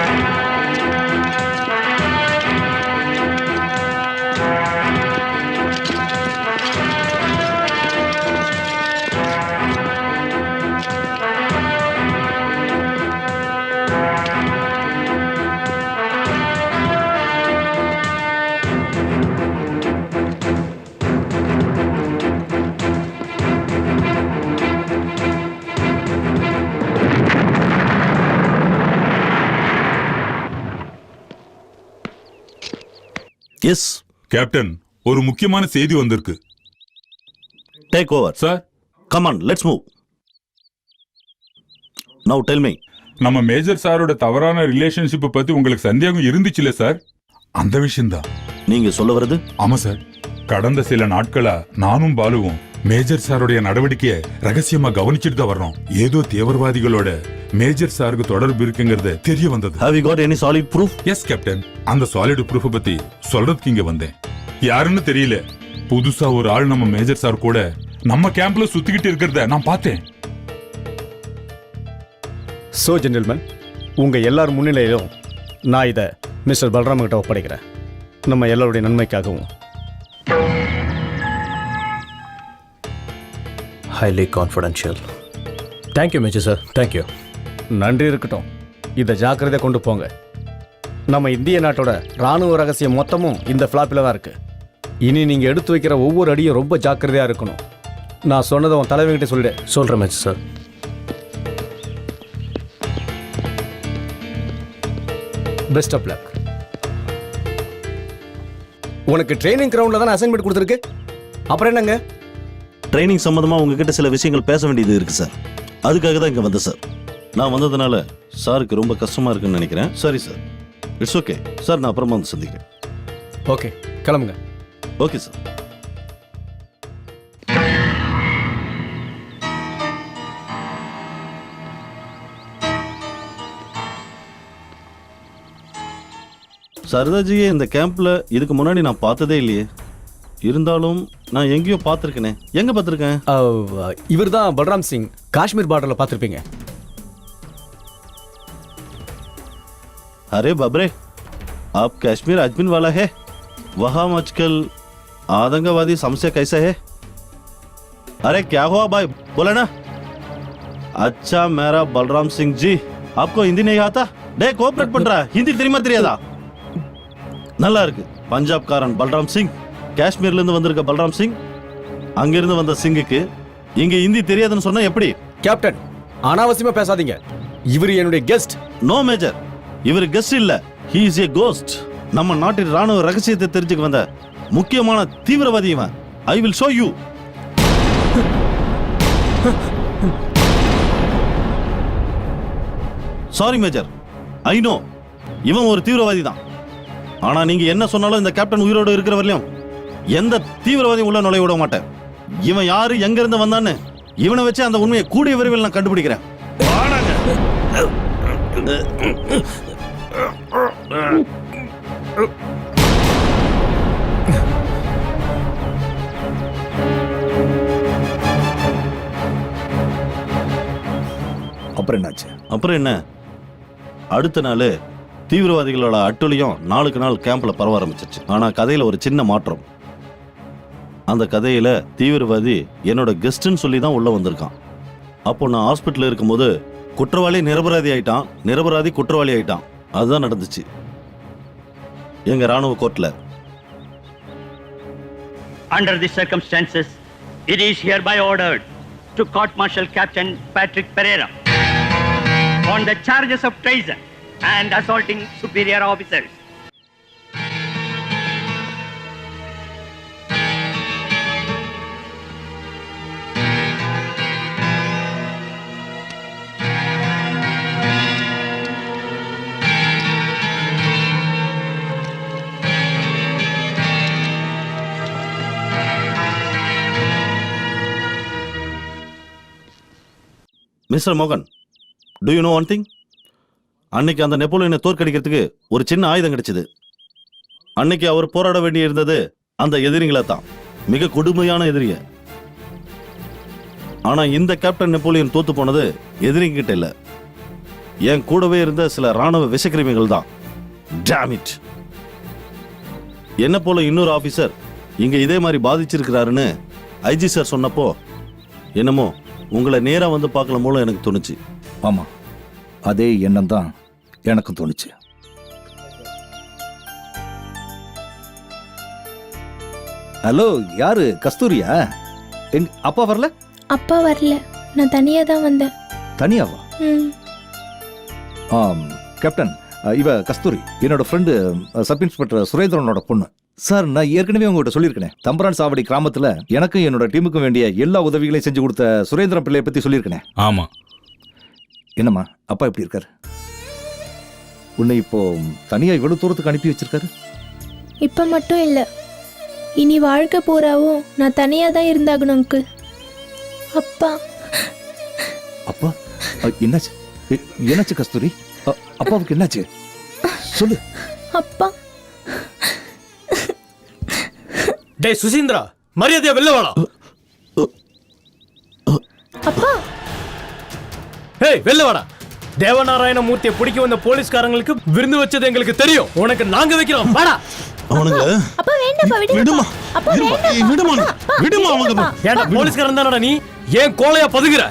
எஸ் கேப்டன், ஒரு முக்கியமான செய்தி வந்திருக்கு. Take over sir, come on let's move. நவ டெல் மீ. நம்ம மேஜர் சாரோட தவறான ரிலேஷன்ஷிப் பத்தி உங்களுக்கு சந்தேகம் இருந்துச்சுல சார்? அந்த விஷயம்தான். நீங்க சொல்ல வருது? ஆமா சார். கடந்த சில நாட்களா நானும் பாலுவும் மேஜர் சாருடைய நடவடிக்கையை ரகசியமா கவனிச்சுட்டு தான் வர்றோம். ஏதோ தீவிரவாதிகளோட மேஜர் சாருக்கு தொடர்பு இருக்குங்கிறது தெரிய வந்தது. Have you got any solid proof? Yes captain, அந்த சாலிட் ப்ரூஃப் பத்தி சொல்றதுக்கு இங்க வந்தேன். யாருன்னு தெரியல, புதுசா ஒரு ஆள் நம்ம மேஜர் சார் கூட நம்ம கேம்ப்ல சுத்திக்கிட்டு இருக்கிறத நான் பார்த்தேன். ஸோ ஜென்டில்மேன், உங்கள் எல்லார் முன்னிலையிலும் நான் இதை மிஸ்டர் பல்ராம் கிட்ட ஒப்படைக்கிறேன். நம்ம எல்லாருடைய நன்மைக்காகவும். Highly confidential. Thank you major sir, thank you. நன்றி இருக்கட்டும். இதை ஜாக்கிரதையாக கொண்டு போங்க. நம்ம இந்திய நாட்டோட ராணுவ ரகசியம் மொத்தமும் இந்த ஃப்ளாப்பில் தான் இருக்கு. இனி நீங்கள் எடுத்து வைக்கிற ஒவ்வொரு அடியும் ரொம்ப ஜாக்கிரதையாக இருக்கணும். நான் சொன்னதை உன் தலைவர்கிட்ட சொல்லிடு. சொல்கிறேன் major sir. Best of luck. உனக்கு ட்ரைனிங் கிரவுண்டில் தான் அசைன்மெண்ட் கொடுத்துருக்கு. அப்புறம் என்னங்க? ட்ரைனிங் சம்மந்தமாக உங்ககிட்ட சில விஷயங்கள் பேச வேண்டியது இருக்கு சார். அதுக்காக தான் இங்கே வந்தேன் சார். நான் வந்ததுனால சாருக்கு ரொம்ப கஷ்டமாக இருக்குன்னு நினைக்கிறேன். சரி சார், இட்ஸ் ஓகே சார். நான் அப்புறமா வந்து சந்திக்கிறேன். ஓகே, கிளம்புங்க. Okay sir. சரதாஜியே இந்த கேம்ப்ல இதுக்கு முன்னாடி நான் பார்த்ததே இல்லையே. இருந்தாலும் நான் எங்கேயோ பார்த்துருக்கேனே. எங்க பார்த்துருக்கேன்? இவர் தான் பல்ராம் சிங். காஷ்மீர் பார்டரில் பார்த்துருப்பீங்க. अरे बाबरे, आप कश्मीर आजमीन वाला है? वहाँ आजकल आतंकवादी समस्या कैसा है? अरे क्या हुआ भाई, बोला ना. अच्छा मेरा बलराम सिंह जी, आपको हिंदी नहीं आता? डे कोऑपरेट पड़ रहा है. हिंदी தெரியுமா தெரியாதா? நல்லா இருக்கு. பஞ்சாப்காரன் பல்ராம் சிங், காஷ்மீர்ல இருந்து வந்திருக்க பல்ராம் சிங், அங்க இருந்து வந்த சிங்குக்கு இங்க ஹிந்தி தெரியாதுன்னு சொன்னா எப்படி? கேப்டன், அனாவசியமா பேசாதீங்க. இவர் என்னுடைய கெஸ்ட். நோ மேஜர், இவர் கெஸ்ட் இல்ல, he is a ghost. நம்ம நாட்டின் ராணுவ ரகசியத்தை தெரிஞ்சுக்க வந்த முக்கியமான தீவிரவாதி இவன். I will show you. Sorry major, I know இவன் ஒரு தீவிரவாதி தான். ஆனா நீங்க என்ன சொன்னாலும் இந்த கேப்டன் உயிரோடு இருக்கிற வரையிலும் எந்த தீவிரவாதியும் உள்ள நுழைய விட மாட்டேன். இவன் யாரு, எங்க இருந்து வந்தான்னு இவனை வச்சு அந்த உண்மையை கூடிய விரைவில் நான் கண்டுபிடிக்கிறேன். அப்புறம் என்னாச்சு? அப்புறம் என்ன, அடுத்த நாள் தீவிரவாதிகளோட அட்டுழியம் நாளுக்கு நாள் கேம்ப்ல பரவ ஆரம்பிச்சிருச்சு. ஆனா கதையில ஒரு சின்ன மாற்றம். அந்த கதையில தீவிரவாதி என்னோட கெஸ்ட்னு சொல்லி தான் உள்ள வந்திருக்கான். அப்போ நான் ஹாஸ்பிட்டல் இருக்கும்போது குற்றவாளி நிரபராதி ஆயிட்டான், நிரபராதி குற்றவாளி ஆயிட்டான். அதுதான் நடந்துச்சு எங்க ராணுவ கோர்ட்ல. Under the circumstances, it is hereby ordered to court-martial Captain Patrick Pereira on the charges of treason and assaulting superior officers. Mister மோகன், do you know one thing? அன்னைக்கு அந்த நெப்போலியனை தோற்கடிக்கிறதுக்கு ஒரு சின்ன ஆயுதம் கிடைச்சது. அன்னைக்கு அவர் போராட வேண்டி இருந்தது அந்த எதிரிகளை தான், மிக கொடுமையான எதிரிய. ஆனா இந்த கேப்டன் நெப்போலியன் தோத்து போனது எதிரிங்கிட்ட இல்ல, என் கூடவே இருந்த சில ராணுவ விஷக்கிருமிகள் தான். Damn it. என்ன போல இன்னொரு ஆபீசர் இங்க இதே மாதிரி பாதிச்சிருக்கிறாருன்னு ஐஜி சார் சொன்னப்போ என்னமோ உங்களை நேரா வந்து பார்க்கல மூலம் எனக்கு தோணுச்சு. ஆமா, அதே எண்ணம் தான் எனக்கும் தோணுச்சு. ஹலோ, யாரு? கஸ்தூரியா? எங்க அப்பா வரல? அப்பா வரல, நான் தனியாக தான் வந்தேன். தனியாவா? கேப்டன், இவ கஸ்தூரி என்னோட ஃப்ரெண்டு சப் இன்ஸ்பெக்டர் சுரேந்திரனோட பொண்ணு. சார், நான் ஏற்கனவே உங்ககிட்ட சொல்லியிருக்கேன், தம்பரான் சாவடி கிராமத்துல எனக்கும் என்னோட டீமுக்கும் வேண்டிய எல்லா உதவிகளையும் செஞ்சு கொடுத்த சுரேந்திரன் பிள்ளையை பத்தி சொல்லியிருக்கேன். ஆமா. என்னம்மா, அப்பா எப்படி இருக்காரு? உன்னை இப்போ தனியா இவ்வளவு தூரத்துக்கு அனுப்பி வச்சிருக்காரு? இப்போ மட்டும் இல்லை, இனி வாழ்க்கை பூராவும் நான் தனியாக தான் இருந்தாகணும் அங்கிள். அப்பா அப்பா என்னாச்சு? என்னாச்சு கஸ்தூரி? அப்பாவுக்கு என்னாச்சு? சொல்லு. அப்பா. டேய் சுசீந்திரா, மரியாதையா வெளில வாடா. அப்பா. ஏய், வெளில வாடா. தேவநாராயண மூர்த்தியை பிடிக்க வந்த போலீஸ்காரங்களுக்கு விருந்து வச்சது எங்களுக்கு தெரியும். உனக்கு நாங்க வைக்கிறோம். வாடா. அவனுங்க அப்பா வேண்டாப்பா, விடுமா. அப்பா விடுமா. விடுமா அவங்க. ஏன்டா போலீஸ்காரன் தானடா நீ? ஏன் கோலையா பதுங்குற?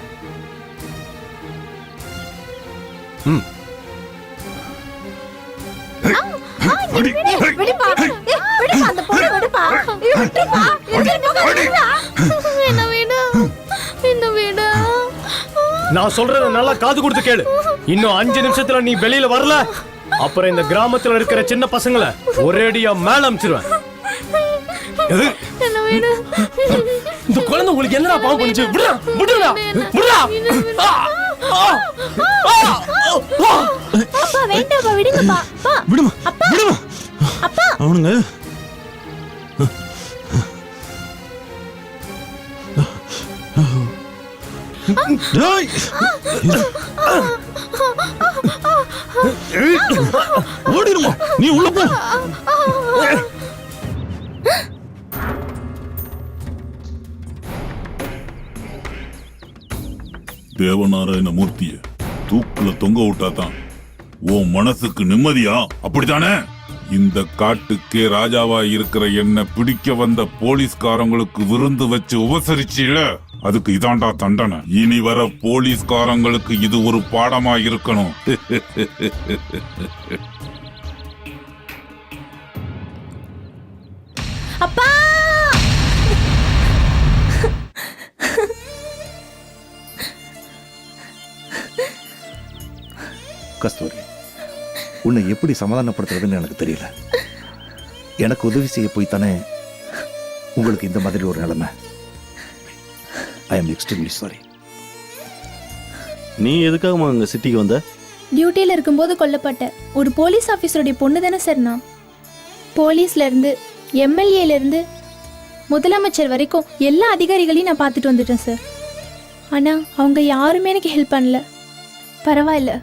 நான் சொல்றத நல்லா காது கொடுத்து கேளு. இன்னும் 5 நிமிஷத்துல நீ வெளியில வரல, அப்புறம் இந்த கிராமத்துல இருக்கிற சின்ன பசங்களை ஒரேடியா மேல அமிச்சிருவேன். இந்த குழந்தை உங்களுக்கு என்னடா பாவம் பண்ணுச்சு? விடுடா, விடுடா, விடுடா. அப்பா வேண்டாப்பா, விடுங்கப்பா. அப்பா விடுமா. விடுமா. அப்பா. அவனுங்க ஓடிடுமா. நீ உள்ள போ. தேவநாராயண மூர்த்திய தூக்குல தொங்க விட்டாதான் உன் மனசுக்கு நிம்மதியா? அப்படித்தானே? இந்த காட்டுக்கே ராஜாவா இருக்கிற என்ன பிடிக்க வந்த போலீஸ்காரங்களுக்கு விருந்து வச்சு உபசரிச்சில, அதுக்கு இதாண்டா தண்டனை. இனி வர போலீஸ்காரங்களுக்கு இது ஒரு பாடமா இருக்கணும். அப்பா. கஸ்தூரி, உன்னை எப்படி சமாதானப்படுத்துறதுன்னு எனக்கு தெரியல. எனக்கு உதவி செய்ய போய் தானே உங்களுக்கு இந்த மாதிரி ஒரு நிலைமை. ஐ எம் எக்ஸ்ட்ரீம்லி சாரி. நீ எதுக்காக அங்க சிட்டிக்கு வந்த? டியூட்டியில் இருக்கும்போது கொல்லப்பட்ட ஒரு போலீஸ் ஆஃபீஸருடைய பொண்ணு தானே சார் நான். போலீஸ்லேருந்து எம்எல்ஏலேருந்து முதலமைச்சர் வரைக்கும் எல்லா அதிகாரிகளையும் நான் பார்த்துட்டு வந்துட்டேன் சார். ஆனால் அவங்க யாருமே எனக்கு ஹெல்ப் பண்ணல. பரவாயில்ல,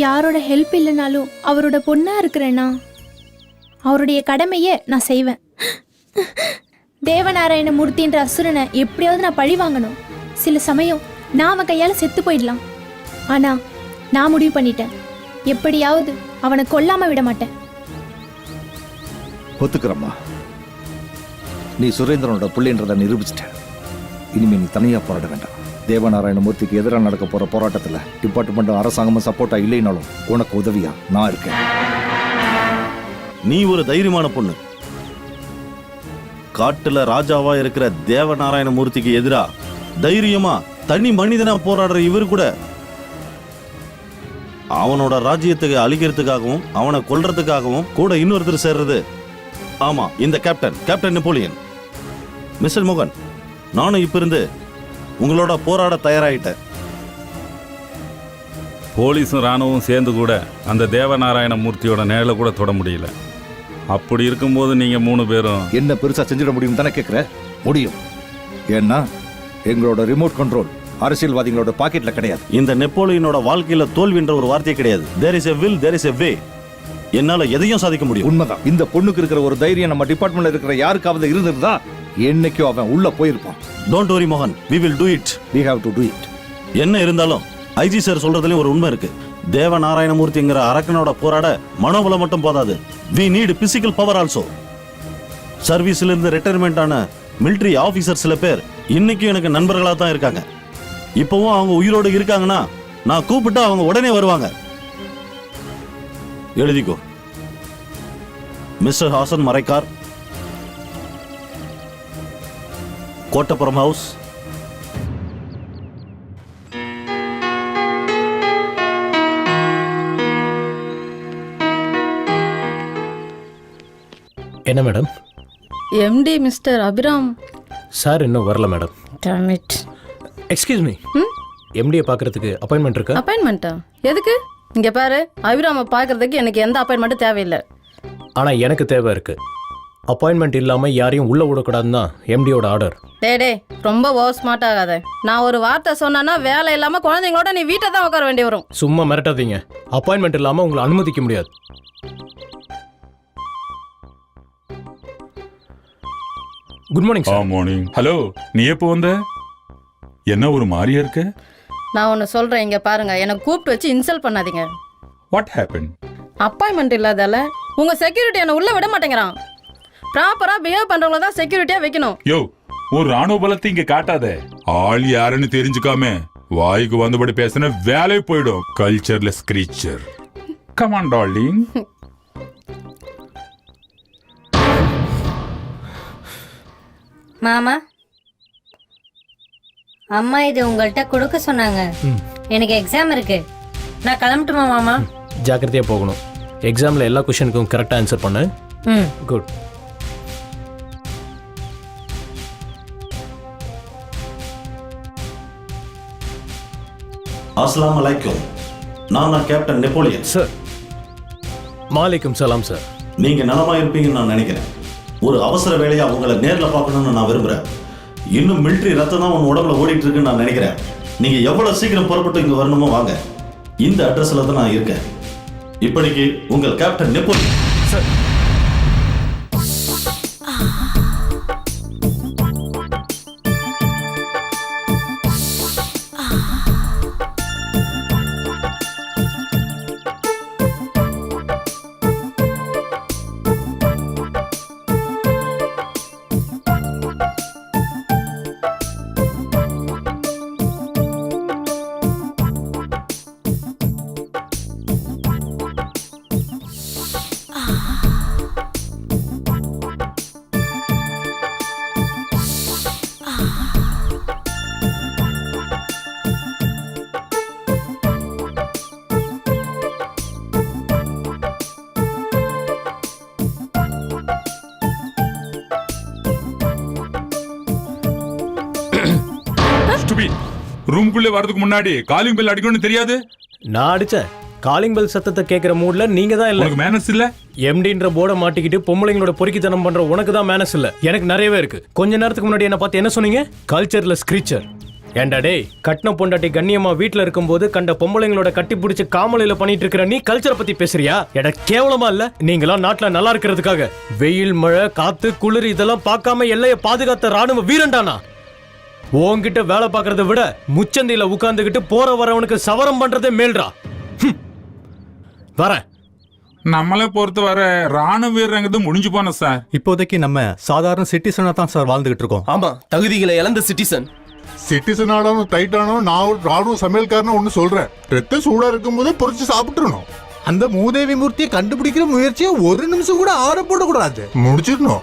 யாரோட ஹெல்ப் இல்லைனாலும் அவரோட பொண்ணாக இருக்கிறேன்னா அவருடைய கடமையை நான் செய்வேன். தேவநாராயண மூர்த்தின்ற அசுரனை எப்படியாவது நான் பழி வாங்கணும். சில சமயம் நான் அவன் கையால் செத்து போயிடலாம். ஆனால் நான் முடிவு பண்ணிட்டேன், எப்படியாவது அவனை கொல்லாம விட மாட்டேன். ஒத்துக்கிறம்மா, நீ சுரேந்திரனோட பிள்ளைன்றதை நிரூபிச்சிட்டேன். இனிமே நீ தனியா போராட வேண்டாம். தேவநாராயண மூர்த்திக்கு எதிராக நடக்க போற போராட்டத்துல டிபார்ட்மெண்ட்டும் அரசாங்கமும் சப்போர்ட்டா இல்லைனாலும் உனக்கு உதவியா நான் இருக்கேன். நீ ஒரு தைரியமான பொண்ணு. காட்டுல ராஜாவா இருக்கிற தேவநாராயண மூர்த்திக்கு எதிரா தைரியமா தனி மனிதனா போராடுற இவரு கூட அவனோட ராஜ்யத்துக்கு அழிக்கிறதுக்காகவும் அவனை கொல்றதுக்காகவும் கூட இன்னொருத்தர் சேர்றது. ஆமா, இந்த கேப்டன் நெப்போலியன். மிஸ்டர் மோகன், நானும் இப்ப இருந்து உங்களோட போராட தயாராயிட்டேன். போலீஸும் ராணுவம் சேர்ந்து கூட அந்த தேவநாராயண மூர்த்தியோட நேரில் கூட தொட முடியல. அப்படி இருக்கும்போது நீங்க 3 பேரும் என்ன பெருசா செஞ்சிட முடியும் தானே கேட்குற? முடியும். ஏன்னா எங்களோட ரிமோட் கண்ட்ரோல் அரசியல்வாதிகளோட பாக்கெட்ல கிடையாது. இந்த நெப்போலியனோட வாழ்க்கையில தோல்வின்ற ஒரு வார்த்தை கிடையாது. There is a will, there is a way. என்னால எதையும் சாதிக்க முடியும். உண்மைதான். இந்த பொண்ணுக்கு இருக்கிற ஒரு தைரியம் நம்ம டிபார்ட்மெண்ட்ல இருக்கிற யாருக்காவது இருந்திருந்தா என்னைக்கோ அவன் உள்ள போயிருப்பான். Don't worry மோகன், we will do it. We have to do it. என்ன இருந்தாலும் ஐஜி சார் சொல்றதுலயும் ஒரு உண்மை இருக்கு. தேவநாராயணமூர்த்திங்கிற அரக்கனோட போராட மனோபலம் மட்டும் போதாது. We need physical power also. சர்வீஸ்ல இருந்து ரிட்டையர்மெண்ட் ஆன மிலிட்டரி ஆபீசர் சில பேர் இன்னைக்கும் எனக்கு நண்பர்களா தான் இருக்காங்க. இப்பவும் அவங்க உயிரோடு இருக்காங்கன்னா நான் கூப்பிட்டா அவங்க உடனே வருவாங்க. எழுதிக்கோ. Mister Hassan Marakkar, Kottappuram house. என்ன madam? MD mister Abhiram sir இன்னும் வரல madam. Damn it. Excuse me, எம்டியை பார்க்கறதுக்கு அப்பாயின்மெண்ட் இருக்கா? அப்பாயின்மெண்ட்டா? எதுக்கு? இங்க பாரு, அபிராம பார்க்கறதுக்கு எனக்கு எந்த அப்பாயின்மெண்ட்டும் தேவையில்லை. ஆனால் எனக்கு தேவை இருக்கு. அப்பாயின்மெண்ட் இல்லாமல் யாரையும் உள்ள விடக்கூடாதுன்னு தான் எம்டியோட ஆர்டர். டே ரொம்ப ஓவர் ஸ்மார்ட் ஆகாத. நான் ஒரு வார்த்தை சொன்னா வேலை இல்லாம குழந்தைங்களோட நீ வீட்டை தான் உட்கார வேண்டி வரும். சும்மா மிரட்டாதீங்க. அப்பாயின்மெண்ட் இல்லாமல் உங்களை அனுமதிக்க முடியாது. Good morning sir. Morning. Hello, நீ எப்போ வந்த? என்ன ஒரு மாதிரியா இருக்க? நான் ஒன்று சொல்றேன், இங்க பாருங்க, எனக்கு கூப்பிட்டு வச்சு இன்சல்ட் பண்ணாதீங்க. What happen? அப்பாயின்மெண்ட் இல்லாதால உங்க செக்யூரிட்டி என்ன உள்ள விட மாட்டேங்கிறான். ப்ராப்பரா பிஹேவ் பண்றவங்கள தான் செக்யூரிட்டியா வைக்கணும். யோ, ஒரு ராணுவ பலத்தை இங்க காட்டாத. ஆள் யாருன்னு தெரிஞ்சுக்காம வாய்க்கு வந்தபடி பேசின வேலை போயிடும். Cultureless creature. Come on darling. மாமா, அம்மா இது உங்கள்கிட்ட கொடுக்க சொன்னாங்க. எனக்கு எக்ஸாம் இருக்கு, நான் கிளம்பட்டுமா மாமா? ஜாக்கிரதையாக போகணும். எக்ஸாமில் எல்லா கொஷனுக்கும் கரெக்டாக ஆன்சர் பண்ணு. குட். அஸ்ஸலாமு அலைக்கும். நான் தான் கேப்டன் நெப்போலியன். சார். மாலைக்கும் சலாம் சார். நீங்க நலமா இருப்பீங்கன்னு நான் நினைக்கிறேன். ஒரு அவசர வேலையா உங்களை நேர்ல பார்க்கணும்னு நான் விரும்புறேன். இன்னும் மிலிட்டரி ரத்தம் தான் உன் உடம்புல ஓடிட்டு இருக்குன்னு நான் நினைக்கிறேன். நீங்க எவ்வளவு சீக்கிரம் புறப்பட்டு இங்க வரணுமோ வாங்க. இந்த அட்ரஸ்ல தான் நான் இருக்கேன். இப்படிக்கு உங்கள் கேப்டன் நெப்போலியன். சார். ரூம்குள்ளே வரதுக்கு முன்னாடி காலிங் பெல் அடிக்கணும்னு தெரியாது? நான் அடிச்சேன். காலிங் பெல் சத்தத்தை கேட்கிற மூட்ல நீங்க தான் இல்ல. மேனஸ் இல்ல. எம்டின்ற போர்டை மாட்டிக்கிட்டு பொம்பளைங்களோட பொறுக்கித்தனம் பண்ற உனக்கு தான் மேனஸ் இல்ல. எனக்கு நிறையவே இருக்கு. கொஞ்ச நேரத்துக்கு முன்னாடி என்ன பார்த்து என்ன சொன்னீங்க? Cultureless creature. ஏண்டா டேய், கட்டின பொண்டாட்டி கண்ணியமா வீட்டுல இருக்கும்போது கண்ட பொம்பளைங்களோட கட்டி பிடிச்சி காமலையில பண்ணிட்டு இருக்கிற நீ கல்ச்சரை பத்தி பேசுறியா? எட கேவலமா இல்ல? நீங்களாம் நாட்டுல நல்லா இருக்கிறதுக்காக வெயில் மழை காத்து குளிர் இதெல்லாம் பார்க்காம எல்லைய பாதுகாத்த ராணுவ வீரண்டானா? உன்கிட்ட வேலை பார்க்கறத விட முச்சந்தியில உட்கார்ந்துகிட்டு போற வரவனுக்கு சவரம் பண்றதே மேல்றா. வர நம்மளை பொறுத்த வர ராணுவ வீரங்கிறது முடிஞ்சு போன சார். இப்போதைக்கு நம்ம சாதாரண சிட்டிசனா தான் சார் வாழ்ந்துகிட்டு இருக்கோம். ஆமா, தகுதிகளை இழந்த சிட்டிசன். சிட்டிசன் ஆனாலும் டைட்டானும் நான் ஒரு ராணுவ சமையல்காரன்னு ஒண்ணு சொல்றேன். ரத்த சூடா இருக்கும் போதே பொறிச்சு சாப்பிட்டுறணும். அந்த மூதேவி மூர்த்தியை கண்டுபிடிக்கிற முயற்சியை ஒரு நிமிஷம் கூட ஆற போடக்கூடாது, முடிச்சிடணும்.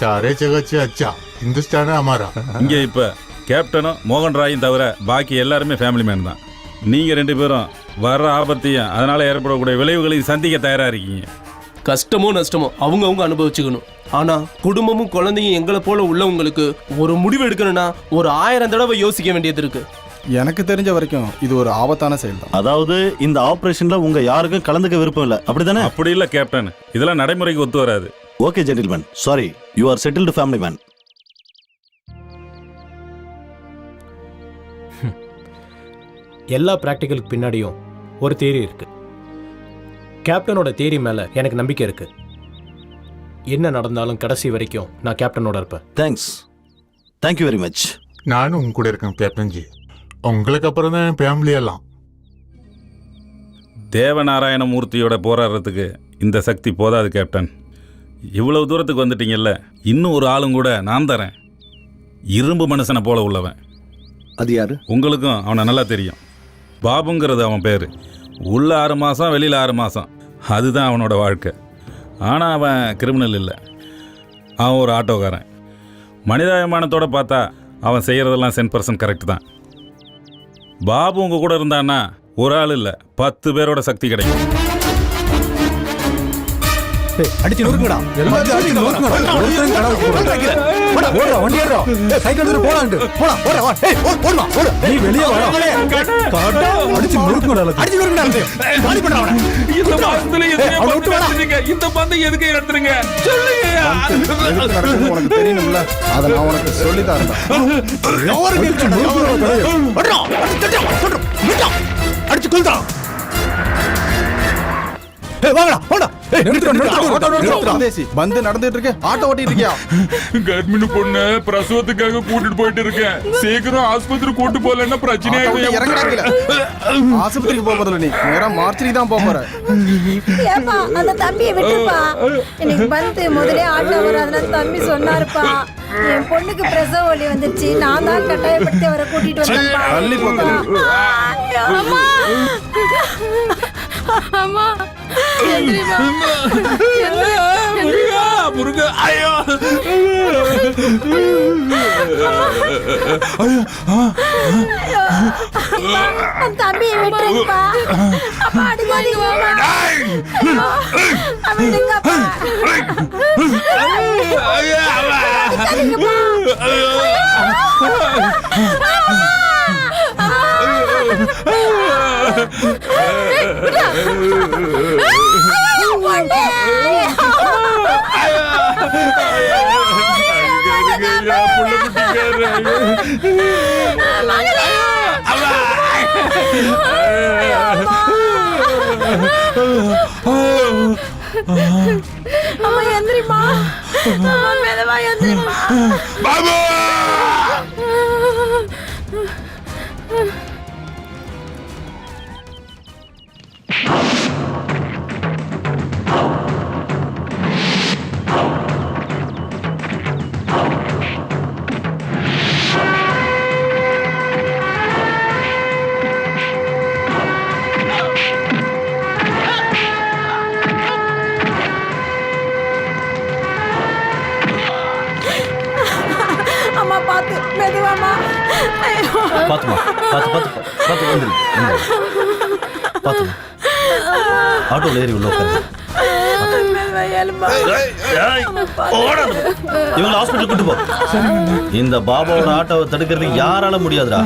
சாரே சகச்சு அச்சா இந்துஸ்தானே அமாரா. இங்க இப்ப கேப்டனும் மோகன் ராயும் தவிர பாக்கி எல்லாருமே ஃபேமிலி மேன் தான். நீங்க ரெண்டு பேரும் வர்ற ஆபத்தையும் அதனால ஏற்படக்கூடிய விளைவுகளையும் சந்திக்க தயாரா இருக்கீங்க. கஷ்டமோ நஷ்டமோ அவங்க அனுபவிச்சுக்கணும். ஆனா குடும்பமும் குழந்தையும் எங்களை போல உள்ளவங்களுக்கு ஒரு முடிவு எடுக்கணும்னா ஒரு 1000 தடவை யோசிக்க வேண்டியது இருக்கு. எனக்கு தெரிஞ்ச வரைக்கும் இது ஒரு ஆபத்தான செயல் தான். அதாவது இந்த ஆபரேஷன்ல உங்க யாருக்கும் கலந்துக்க விருப்பம் இல்ல, அப்படிதானே? அப்படி இல்ல கேப்டன், இதெல்லாம் நடைமுறைக்கு ஒத்து வராது. Okay gentleman, sorry, you are settled family man. எல்லா பிராக்டிகலுக்கு பின்னாடியும் ஒரு தியரி இருக்கு. கேப்டனோட தியரி மேல எனக்கு நம்பிக்கை இருக்கு. என்ன நடந்தாலும் கடைசி வரைக்கும் நான் கேப்டனோட இருப்பேன். Thanks, thank you very much. நானும் உங்க கூட இருக்கேன் கேப்டன் ஜி. உங்களுக்கு அப்புறம் தான் ஃபேமிலி எல்லாம். தேவநாராயணமூர்த்தியோட போராடுறதுக்கு இந்த சக்தி போதாது கேப்டன். இவ்வளவு தூரத்துக்கு வந்துட்டீங்கல்ல, இன்னும் ஒரு ஆளும் கூட நான் தரேன். இரும்பு மனுஷனை போல உள்ளவன். அது யாரு? உங்களுக்கும் அவனை நல்லா தெரியும். பாபுங்கிறது அவன் பேர். உள்ள 6 மாதம், வெளியில் 6 மாதம். அதுதான் அவனோட வாழ்க்கை. ஆனால் அவன் கிரிமினல் இல்லை. அவன் ஒரு ஆட்டோக்காரன். மனிதாபிமானத்தோடு பார்த்தா அவன் செய்கிறதெல்லாம் 100% கரெக்ட் தான். பாபு உங்கள் கூட இருந்தான்னா ஒரு ஆள் இல்லை 10 பேரோட சக்தி கிடைக்கும். அடிச்சு நொறுக்குடா. எல்லாத்தையும் அடிச்சு நொறுக்குடா. ஒருத்தன் கடவுள் போடுறா. ஓடுறா, வண்டி ஏறுறா. சைக்கிள் எடுத்து போலாண்டு. போடா, ஓடுறா, வா. ஓடுமா, ஓடு. நீ வெளிய வா. காடா அடிச்சு நொறுக்குடா. அடிச்சு நொறுக்குடா. காலி பண்றா அவனை. இந்த மாசத்துல எதுக்கு நடத்துறீங்க? இந்த பந்தம் எதுக்கு நடத்துறீங்க? சொல்லுங்க. உனக்கு தெரியணும்ல, அத நான் உனக்கு சொல்லி தரேன். அடிச்சு கொல்றா. பந்து நடந்துட்டு இருக்கு, ஆட்டோ ஓட்டிட்டு இருக்கியா? கர்ப்பிணி பொண்ணு பிரசவத்துக்காக கூட்டிட்டு போயிட்டு இருக்கேன். சீக்கிரம் ஆஸ்பத்திரி கூட்டு போலன்னா பிரச்சனை ஆயிடும். ஆஸ்பத்திரிக்கு போறதுல நீ நேரா மார்ச்சரி தான் போற. ஏப்பா அந்த தம்பியை விட்டுப்பா. எனக்கு பந்து முதலே ஆட்டோ வராதுன்னு தம்பி சொன்னாருப்பா. என் பொண்ணுக்கு பிரசவ வலி வந்துச்சு, நான் தான் கட்டாயப்படுத்தி அவரை கூட்டிட்டு வந்தேன்ப்பா. அம்மா முருகா, ஐயோ தம்பியை விட்டுருப்பா. அப்பா அடிக்காதீங்கப்பா. விடுங்கப்பா. அம்மா எந்திரிமா. மெதுவா எந்திரிமா. பாபு பாத்து மெதுவாமா. பாத்துமா, பாத்து பாத்து பாத்து வந்துரு. பாத்து ஆட்டோல ஏறி உள்ள உட்காரு. இவங்களை ஹாஸ்பிட்டல் கூட்டு போ. இந்த பாபாவோட ஆட்டோவை தடுக்கிறதுக்கு யாரால முடியாதுடா.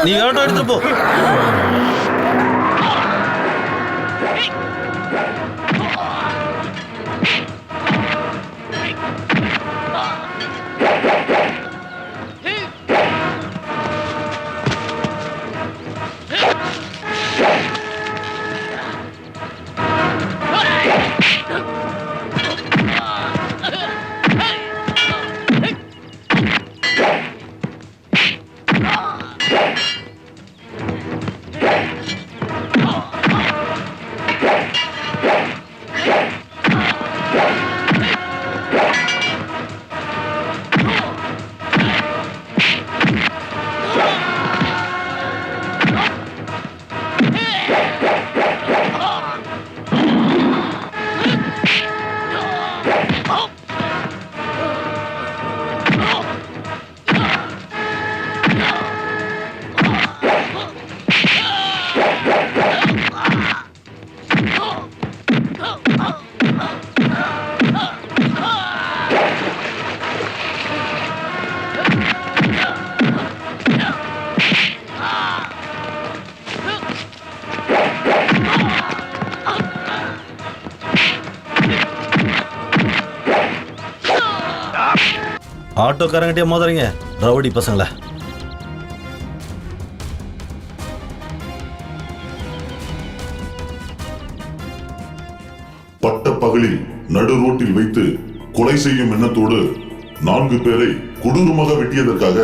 நீ ஆட்டோ எடுத்து போ. ஆட்டோக்காரங்கிட்டே மோதுறீங்க ரவுடி பசங்கள. பட்ட பகலில் நடு ரோட்டில் வைத்து கொலை செய்யும் எண்ணத்தோடு 4 பேரை கொடூரமாக வெட்டியதற்காக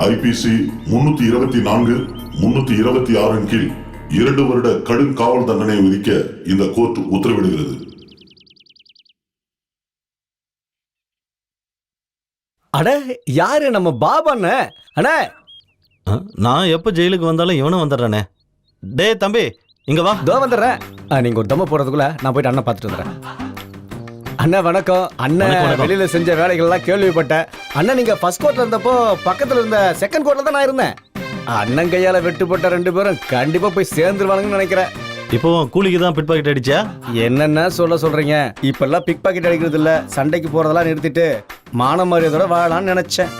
ஐபிசி 324 326 கீழ் 2 வருட கடும் காவல் தண்டனை விதிக்க இந்த கோர்ட் உத்தரவிடுகிறது. அட யாரு நம்ம பாபாண்ணே? அண்ணே நான் எப்போ ஜெயிலுக்கு வந்தாலும் இவனும் வந்துடுறானே. டே தம்பி இங்க வா. தோ வந்துடுறேன். நீங்க ஒரு தம்ம போறதுக்குள்ள நான் போயிட்டு அண்ணன் பார்த்துட்டு வந்துடுறேன். அண்ணா வணக்கம். அண்ணன் வெளியில செஞ்ச வேலைகள்லாம் கேள்விப்பட்டேன். அண்ணன் நீங்க ஃபர்ஸ்ட் கோர்ட்ல இருந்தப்போ பக்கத்துல இருந்த செகண்ட் கோர்ட்ல தான் நான் இருந்தேன். அண்ணன் கையால வெட்டுப்பட்ட 2 பேரும் கண்டிப்பா போய் சேர்ந்துருவாங்கன்னு நினைக்கிறேன். இப்போ கூலிக்கு தான் பிக் பாக்கெட் அடிச்சா? என்னென்ன சொல்றீங்க? இப்பெல்லாம் பிக் பாக்கெட் அடிக்கிறது இல்ல, சண்டைக்கு போறதெல்லாம் நிறுத்திட்டு மான மரியாதையோட வாழலாம்னு நினைச்சேன்.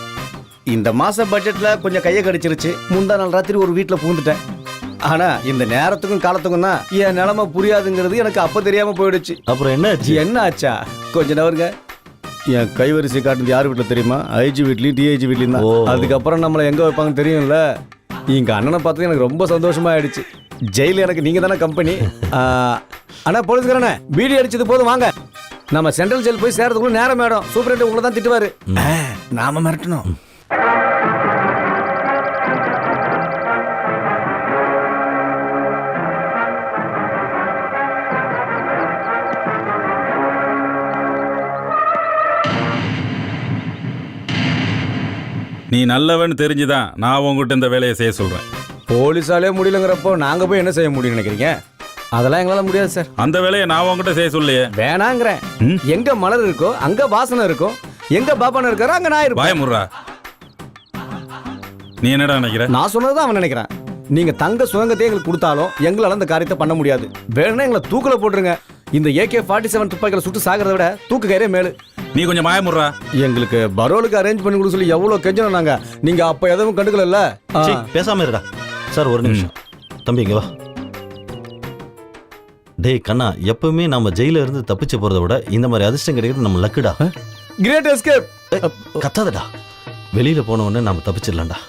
இந்த மாச பட்ஜெட்ல கொஞ்சம் கையை கடிச்சிருச்சு. முந்தா நாள் ராத்திரி ஒரு வீட்டுல பூந்துட்டேன். ஆனா இந்த நேரத்துக்கும் காலத்துக்கும் தான் என் நிலைமை புரியாதுங்கிறது எனக்கு அப்ப தெரியாம போயிடுச்சு. அப்புறம் என்ன ஆச்சா? கொஞ்ச நவருங்க. என் கைவரிசை காட்டுறது யார் வீட்டுல தெரியுமா? ஐஜி வீட்லயும் டிஐஜி வீட்லயும் தான். அதுக்கப்புறம் நம்மளை எங்க வைப்பாங்க தெரியும்ல. இங்க அண்ணனை பார்த்து எனக்கு ரொம்ப சந்தோஷமா ஆயிடுச்சு. ஜெயில எனக்கு நீங்க தானே கம்பெனி. ஆனா போலீஸ்காரனே பீடி அடிச்சது போதும், வாங்க நம்ம சென்ட்ரல் ஜெயில் போய் சேர்றதுக்குள்ள நேரம் ஆயிடும். சூப்பரண்ட் உங்களை தான் திட்டுவாரு. நாம மிரட்டணும். நீ நல்லவன்னு தெரிஞ்சுதான் நான் உங்ககிட்ட இந்த வேலையை செய்ய சொல்றேன். போலீஸாலே முடியலங்கிறப்போ நாங்க போய் என்ன செய்ய முடியும்னு நினைக்கிறீங்க? அதெல்லாம் எங்களால முடியாது சார். அந்த வேலையை நான் உங்ககிட்ட செய்ய சொல்லையே. வேணாங்கிறேன். எங்க மலர் இருக்கோ அங்க வாசனை இருக்கும். எங்க பாப்பான இருக்காரோ அங்க நான் இருப்பேன். பயமுறா. நீ என்னடா நினைக்கிற? நான் சொன்னதுதான் அவன் நினைக்கிறான். நீங்க தங்க சுதங்கத்தை எங்களுக்கு கொடுத்தாலும் எங்களால அந்த காரியத்தை பண்ண முடியாது. வேணும்னா எங்களை தூக்கில போட்டுருங்க. இந்த AK-47 துப்பாக்கிகளை சுட்டு சாகிறத விட தூக்கு கயிறே மேலு. நீ கொஞ்சம் மாயமுறா. எங்களுக்கு பரோலுக்கு அரேஞ்ச் பண்ணி கொடுக்க சொல்லி எவ்வளவு கெஞ்சணும் நாங்க. நீங்க அப்ப எதுவும் கண்டுக்கல. பேசாம இருடா சார். ஒரு நிமிஷம் தம்பி இங்க வா. டேய் கண்ணா, எப்பவுமே நம்ம ஜெயில இருந்து தப்பிச்சு போறதை விட இந்த மாதிரி அதிர்ஷ்டம் கிடைக்கிறது நம்ம லக்குடா. Great escape. கத்தாதடா. வெளியில போன உடனே நாம தப்பிச்சிடலாம்டா.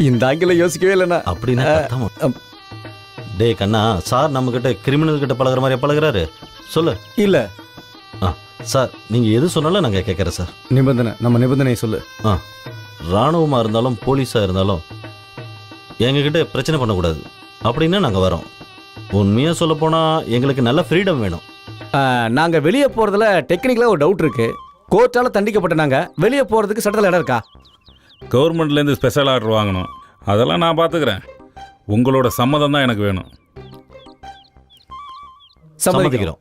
இந்த ஆங்கில யோசிக்கவே இல்லைண்ணா. அப்படின்னா டேய் கண்ணா, சார் நம்ம கிட்ட கிரிமினல் கிட்ட பழகுற மாதிரி பழகுறாரு. சொல்லு. இல்ல சார் நீங்க எது சொன்னாலும் நாங்க கேட்கறேன் சார். நம்ம நிபந்தனை சொல்லு. ராணுவமா இருந்தாலும் போலீஸா இருந்தாலும் எங்ககிட்ட பிரச்சனை பண்ணக்கூடாது அப்படின்னா நாங்க வரோம். உண்மையா சொல்ல போனா எங்களுக்கு நல்ல ஃப்ரீடம் வேணும். நாங்க வெளியே போறதுல டெக்னிக்கலா ஒரு டவுட் இருக்கு. கோர்ட்டால தண்டிக்கப்பட்ட நாங்க வெளியே போறதுக்கு சட்டத்தில் இடம் இருக்கா? கவர்மெண்ட்ல இருந்து ஸ்பெஷல் ஆர்டர் வாங்கணும். அதெல்லாம் நான் பாத்துக்கிறேன். உங்களோட சம்மதம் தான் எனக்கு வேணும். சம்மதிக்கிறோம்.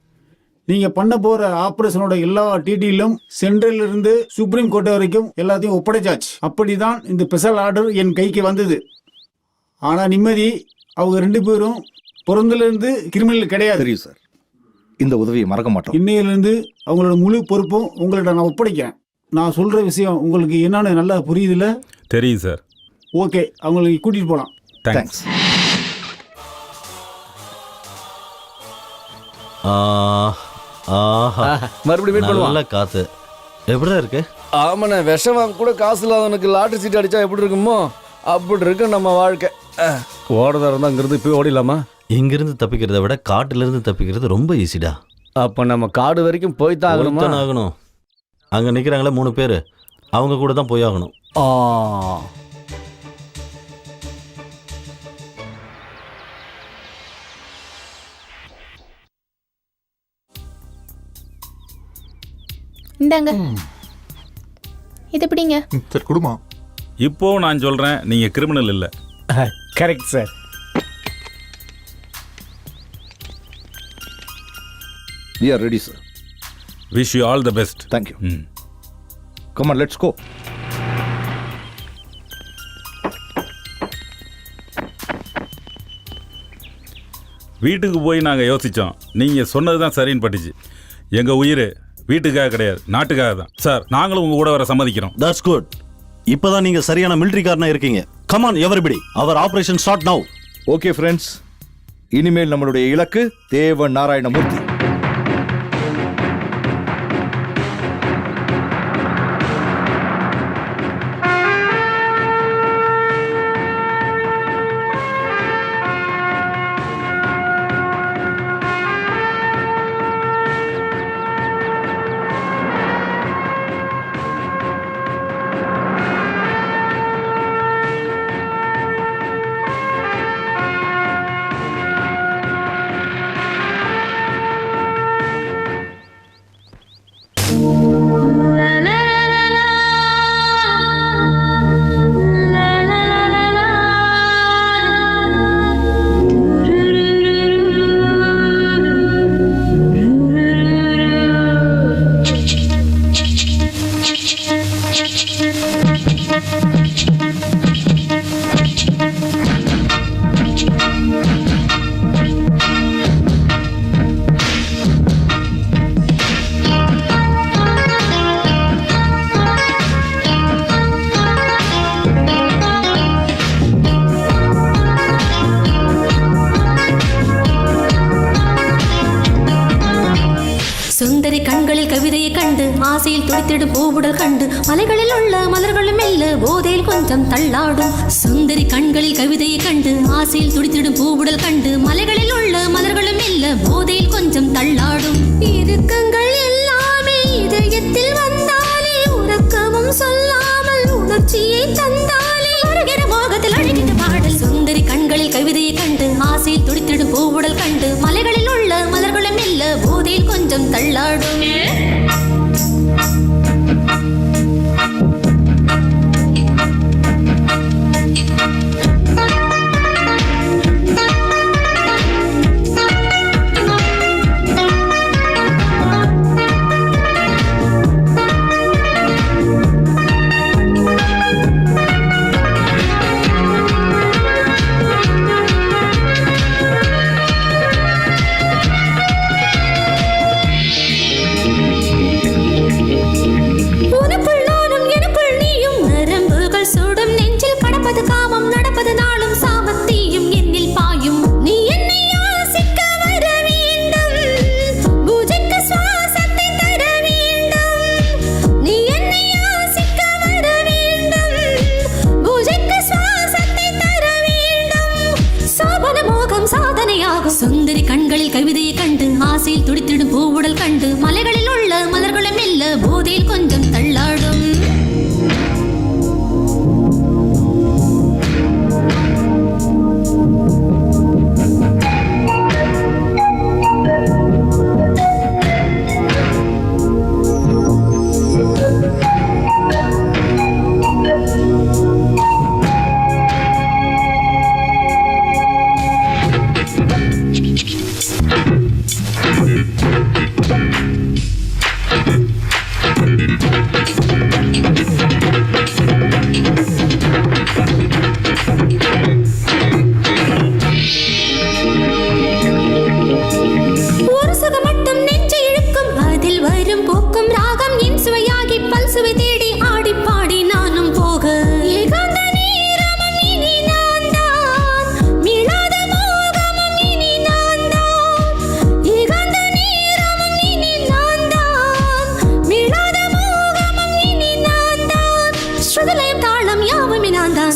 நீங்க பண்ண போற ஆபரேஷனோட எல்லா டீட்டெயிலும் சென்ட்ரல் இருந்து சுப்ரீம் கோர்ட் வரைக்கும் எல்லாத்தையும் ஒப்படைச்சாச்சு. அப்படிதான் இந்த ஸ்பெஷல் ஆர்டர் என் கைக்கு வந்தது. ஆனா நிம்மதி, அவங்க 2 பேரும் பிறந்தல இருந்து கிரிமினல் கிடையாது. தெரியும் சார். இந்த உதவியை மறக்க மாட்டோம். இன்னையிலிருந்து அவங்களோட முழு பொறுப்பும் உங்கள்ட்ட நான் ஒப்படைக்கிறேன். நான் சொல்ற விஷயம் உங்களுக்கு என்னன்னு நல்லா புரியுதுல்ல? தெரியும் சார். ஓகே, அவங்களுக்கு கூட்டிட்டு போலாம். தேங்க்ஸ். மறுபடியும் நல்ல காத்து எப்படிதான் இருக்கு? ஆமாண்ணே, விஷம் வாங்க கூட காசு இல்லாதவனுக்கு லாட்டரி சீட் அடிச்சா எப்படி இருக்குமோ அப்படி இருக்கு நம்ம வாழ்க்கை. ஓடுறதா இருந்தா அங்கிருந்து போய் ஓடிடலாமா? இங்கிருந்து தப்பிக்கிறத விட காட்டுல இருந்து தப்பிக்கிறது ரொம்ப ஈஸிடா. அப்ப நம்ம காடு வரைக்கும் போய் தான் ஆகணும். அங்க நிக்கிறாங்களே 3 பேரு, அவங்க கூட தான் போய் ஆகணும். இந்தாங்க, இது எப்படிங்க? சரி குடுமா. இப்போ நான் சொல்றேன், நீங்க கிரிமினல் இல்ல. Correct sir. We are ready, sir. Wish you all the best. Thank you. Come on, let's go. வீட்டுக்கு போய் நாங்கள் யோசித்தோம். நீங்கள் சொன்னது தான் சரின்னு பட்டுச்சு. எங்கள் உயிர் வீட்டுக்காக கிடையாது, நாட்டுக்காக தான். சார், நாங்களும் உங்கள் கூட வர சம்மதிக்கிறோம். That's good. இப்போதான் நீங்கள் சரியான மிலிட்ரிக்காரனா இருக்கீங்க. Come on everybody. Our operation start now. Okay friends. இனிமேல் நம்மளுடைய இலக்கு தேவ நாராயணமூர்த்தி. ஆசையில் துடித்திடும் பூவுடல் கண்டு மலைகளில் உள்ள மலர்களும் மெல்ல போதையில் கொஞ்சம் தள்ளாடும் சுந்தரி கண்களில் கவிதையை கண்டு ஆசையில் துடித்திடும் பூவுடல் கண்டு மலைகளில் உள்ள மலர்களும் மெல்ல போதையில் கொஞ்சம் தள்ளாடும் இறுக்கங்கள் எல்லாமே இதயத்தில் வந்தாலே உறக்கமும் சொல்லாமல் உணர்ச்சியை தந்தாலே வருகிற மோகத்தில் அழகிட்டு பாடல் சுந்தரி கண்களில் கவிதையை கண்டு ஆசையில் துடித்திடும் பூவுடல் கண்டு மலைகளில் உள்ள மலர்களும் இல்ல போதையில் கொஞ்சம் தள்ளாடும்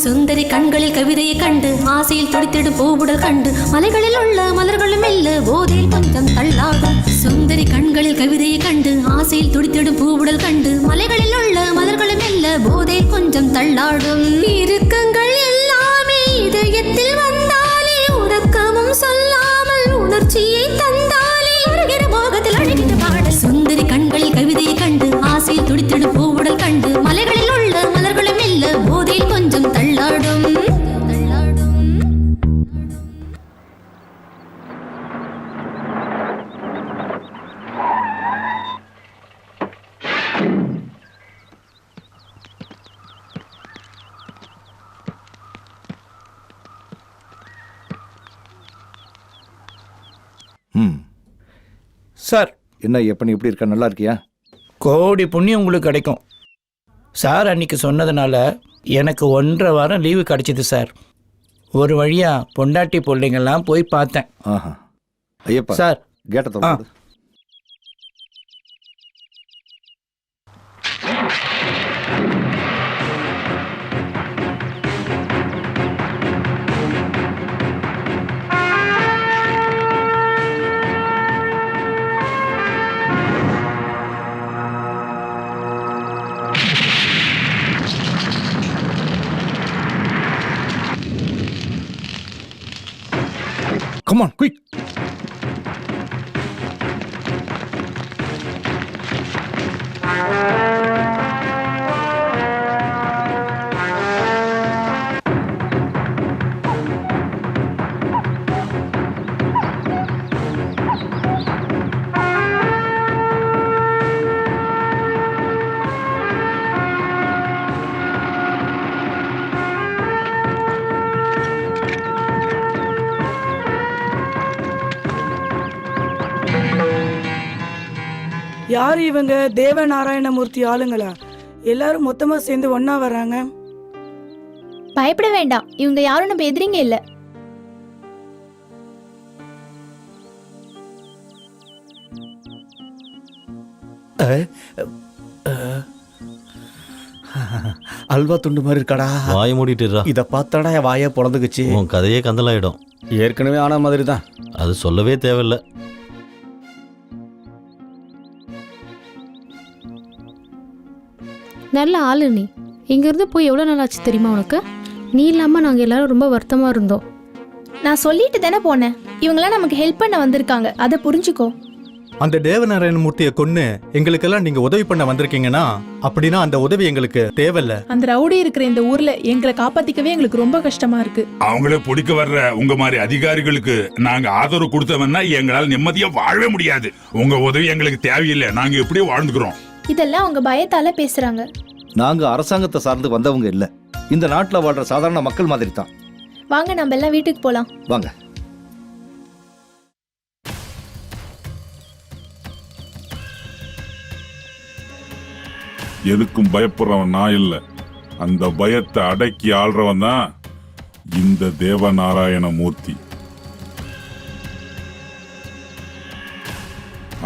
சுந்தரி கண்களில் கவிதையை கண்டு ஆசையில் துடித்திடும் பூவுடல் கண்டு மலைகளில் உள்ள மலர்களும் இல்ல போதையில் கொஞ்சம் தள்ளாடும் சுந்தரி கண்களில் கவிதையை கண்டு ஆசையில் துடித்திடும் பூவுடல் கண்டு மலைகளில் உள்ள மலர்களும் மெல்ல போதையில் கொஞ்சம் தள்ளாடும் சுந்தரி கண்களில் கவிதையை கண்டு ஆசையில் துடித்திடும் பூவுடல் கண்டு மலைகளில் உள்ள மலர்களும் மெல்ல போதையில் கொஞ்சம் தள்ளாடும் இறுக்கங்கள் எல்லாமே இதயத்தில் வந்தாலே உறக்கமும் சொல்லாமல் உணர்ச்சியை தந்தாலே வருகிற மோகத்தில் அழகிட்ட பாடல் சுந்தரி கண்களில் கவிதையை கண்டு ஆசையில் துடித்திடும் பூவுடல் கண்டு மலைகளில் உள்ள மலர்களும் மெல்ல போதையில் கொஞ்சம் தள்ளாடும் சார் என்ன எப்ப எப்படி இருக்க, நல்லா இருக்கியா? கோடி புண்ணியம் உங்களுக்கு கிடைக்கும் சார். அன்னைக்கு சொன்னதுனால எனக்கு 1.5 வாரம் லீவு கிடைச்சிது சார். ஒரு வழியா பொண்டாட்டி பிள்ளைங்கள்லாம் போய் பார்த்தேன். ஆஹா ஐயப்பா சார் கேட்ட தொடர்ந்து Come on, quick! யார் இவங்க? தேவநாராயணமூர்த்தி ஆளுங்களா? எல்லாரும் மொத்தமா சேர்ந்து ஒண்ணா வர்றாங்க. பயப்பட வேண்டாம், இவங்க யாரும் நம்ம எதிரிங்க இல்ல. அல்வா துண்டு மாதிரி இருக்காடா. வாய மூடிட்டுறா. இதை பார்த்தாடா என் வாயே பொழந்துக்குச்சு. உன் கதையே கந்தலாயிடும். ஏற்கனவே ஆன மாதிரி தான். அது சொல்லவே தேவையில்லை. நல்ல ஆளு நீ. இங்கேருந்து போய் எவ்வளோ நாள் ஆச்சு தெரியுமா உனக்கு? நீ இல்லாமல் நாங்கள் எல்லாரும் ரொம்ப வருத்தமாக இருந்தோம். நான் சொல்லிட்டு தானே போனேன். இவங்களாம் நமக்கு ஹெல்ப் பண்ண வந்திருக்காங்க, அதை புரிஞ்சுக்கோ. அந்த தேவநாராயண மூர்த்தியை கொன்னு எங்களுக்கெல்லாம் நீங்க உதவி பண்ண வந்திருக்கீங்கன்னா அப்படின்னா அந்த உதவி எங்களுக்கு தேவையில்ல. அந்த ரவுடி இருக்கிற இந்த ஊர்ல எங்களை காப்பாத்திக்கவே எங்களுக்கு ரொம்ப கஷ்டமா இருக்கு. அவங்கள பிடிக்க வர்ற உங்க மாதிரி அதிகாரிகளுக்கு நாங்க ஆதரவு கொடுத்தவன்னா எங்களால நிம்மதியா வாழவே முடியாது. உங்க உதவி எங்களுக்கு தேவையில்லை. நாங்க எப்படியோ வாழ்ந்துக்கிறோம். இதெல்லாம் அவங்க பயத்தால பேசுறாங்க. நாங்க அரசாங்கத்தை சார்ந்து வந்தவங்க இல்ல. இந்த நாட்டுல வாழ்ற சாதாரண மக்கள் மாதிரி தான். வாங்க நம்ம எல்லாம் வீட்டுக்கு போலாம். வாங்க. எதுக்கும் பயப்படுறவன் நான் இல்ல. அந்த பயத்தை அடக்கி ஆள்றவன் தான் இந்த தேவநாராயண மூர்த்தி.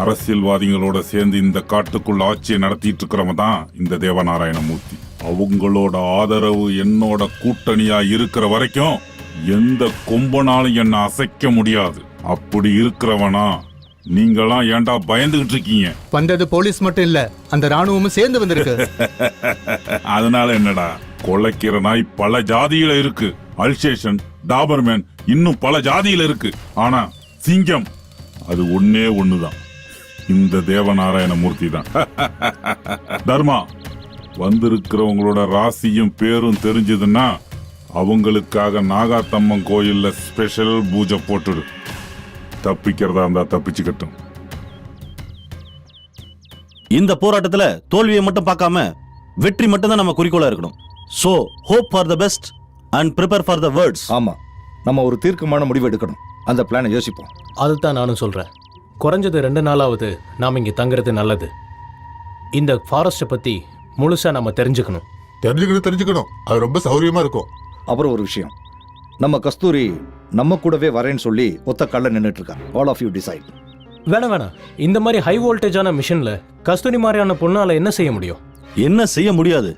அரசியல்வாதிகளோட சேர்ந்து இந்த காட்டுக்குள்ள ஆட்சியை நடத்திட்டு இருக்கிறவன் தான் இந்த தேவநாராயண மூர்த்தி. அவங்களோட ஆதரவு என்னோட கூட்டணியா இருக்கிற வரைக்கும் எந்த கொம்பனாலும் என்ன அசைக்க முடியாது. அப்படி இருக்கிறவனா நீங்களாம் ஏன்டா பயந்துகிட்டு இருக்கீங்க? வந்தது போலீஸ் மட்டும் இல்ல, அந்த ராணுவமும் சேர்ந்து வந்திருக்கு. அதனால என்னடா, கொலைக்கிற நாய் பல ஜாதியில இருக்கு. அல்சேஷன், டாபர்மேன், இன்னும் பல ஜாதியில இருக்கு. ஆனா சிங்கம் அது ஒன்னே ஒண்ணுதான், இந்த தேவநாராயண மூர்த்தி தான். தர்மா, வந்திருக்கிறவங்களோட ராசியும் பேரும் தெரிஞ்சதுன்னா அவங்களுக்காக நாகாத்தம்மன் கோயில்ல ஸ்பெஷல் பூஜை போட்டுடு. தப்பிக்கிறதா இருந்தா தப்பிச்சுக்கட்டும். இந்த போராட்டத்துல தோல்வியை மட்டும் பார்க்காம வெற்றி மட்டும் தான் நம்ம குறிக்கோளா இருக்கணும். So hope for the best and prepare for the words. ஆமா, நம்ம ஒரு தீர்க்கமான முடிவு எடுக்கணும். அந்த பிளானை யோசிப்போம். அதுதான் நானும் சொல்றேன். குறைஞ்சது 2 நாளாவது நாம் இங்கே தங்குறது நல்லது. இந்த ஃபாரஸ்ட்டை பத்தி முழுசா நம்ம தெரிஞ்சுக்கணும். அது ரொம்ப சௌரியமா இருக்கும். அப்புறம் ஒரு விஷயம், நம்ம கஸ்தூரி நம்ம கூடவே வரேன்னு சொல்லி ஒத்த கல்ல நின்றுட்டு இருக்கா. All of you decide. வேணாம், இந்த மாதிரி ஹை வோல்டேஜான மிஷின்ல கஸ்தூரி மாதிரியான பொண்ணால என்ன செய்ய முடியும்? என்ன செய்ய முடியாது?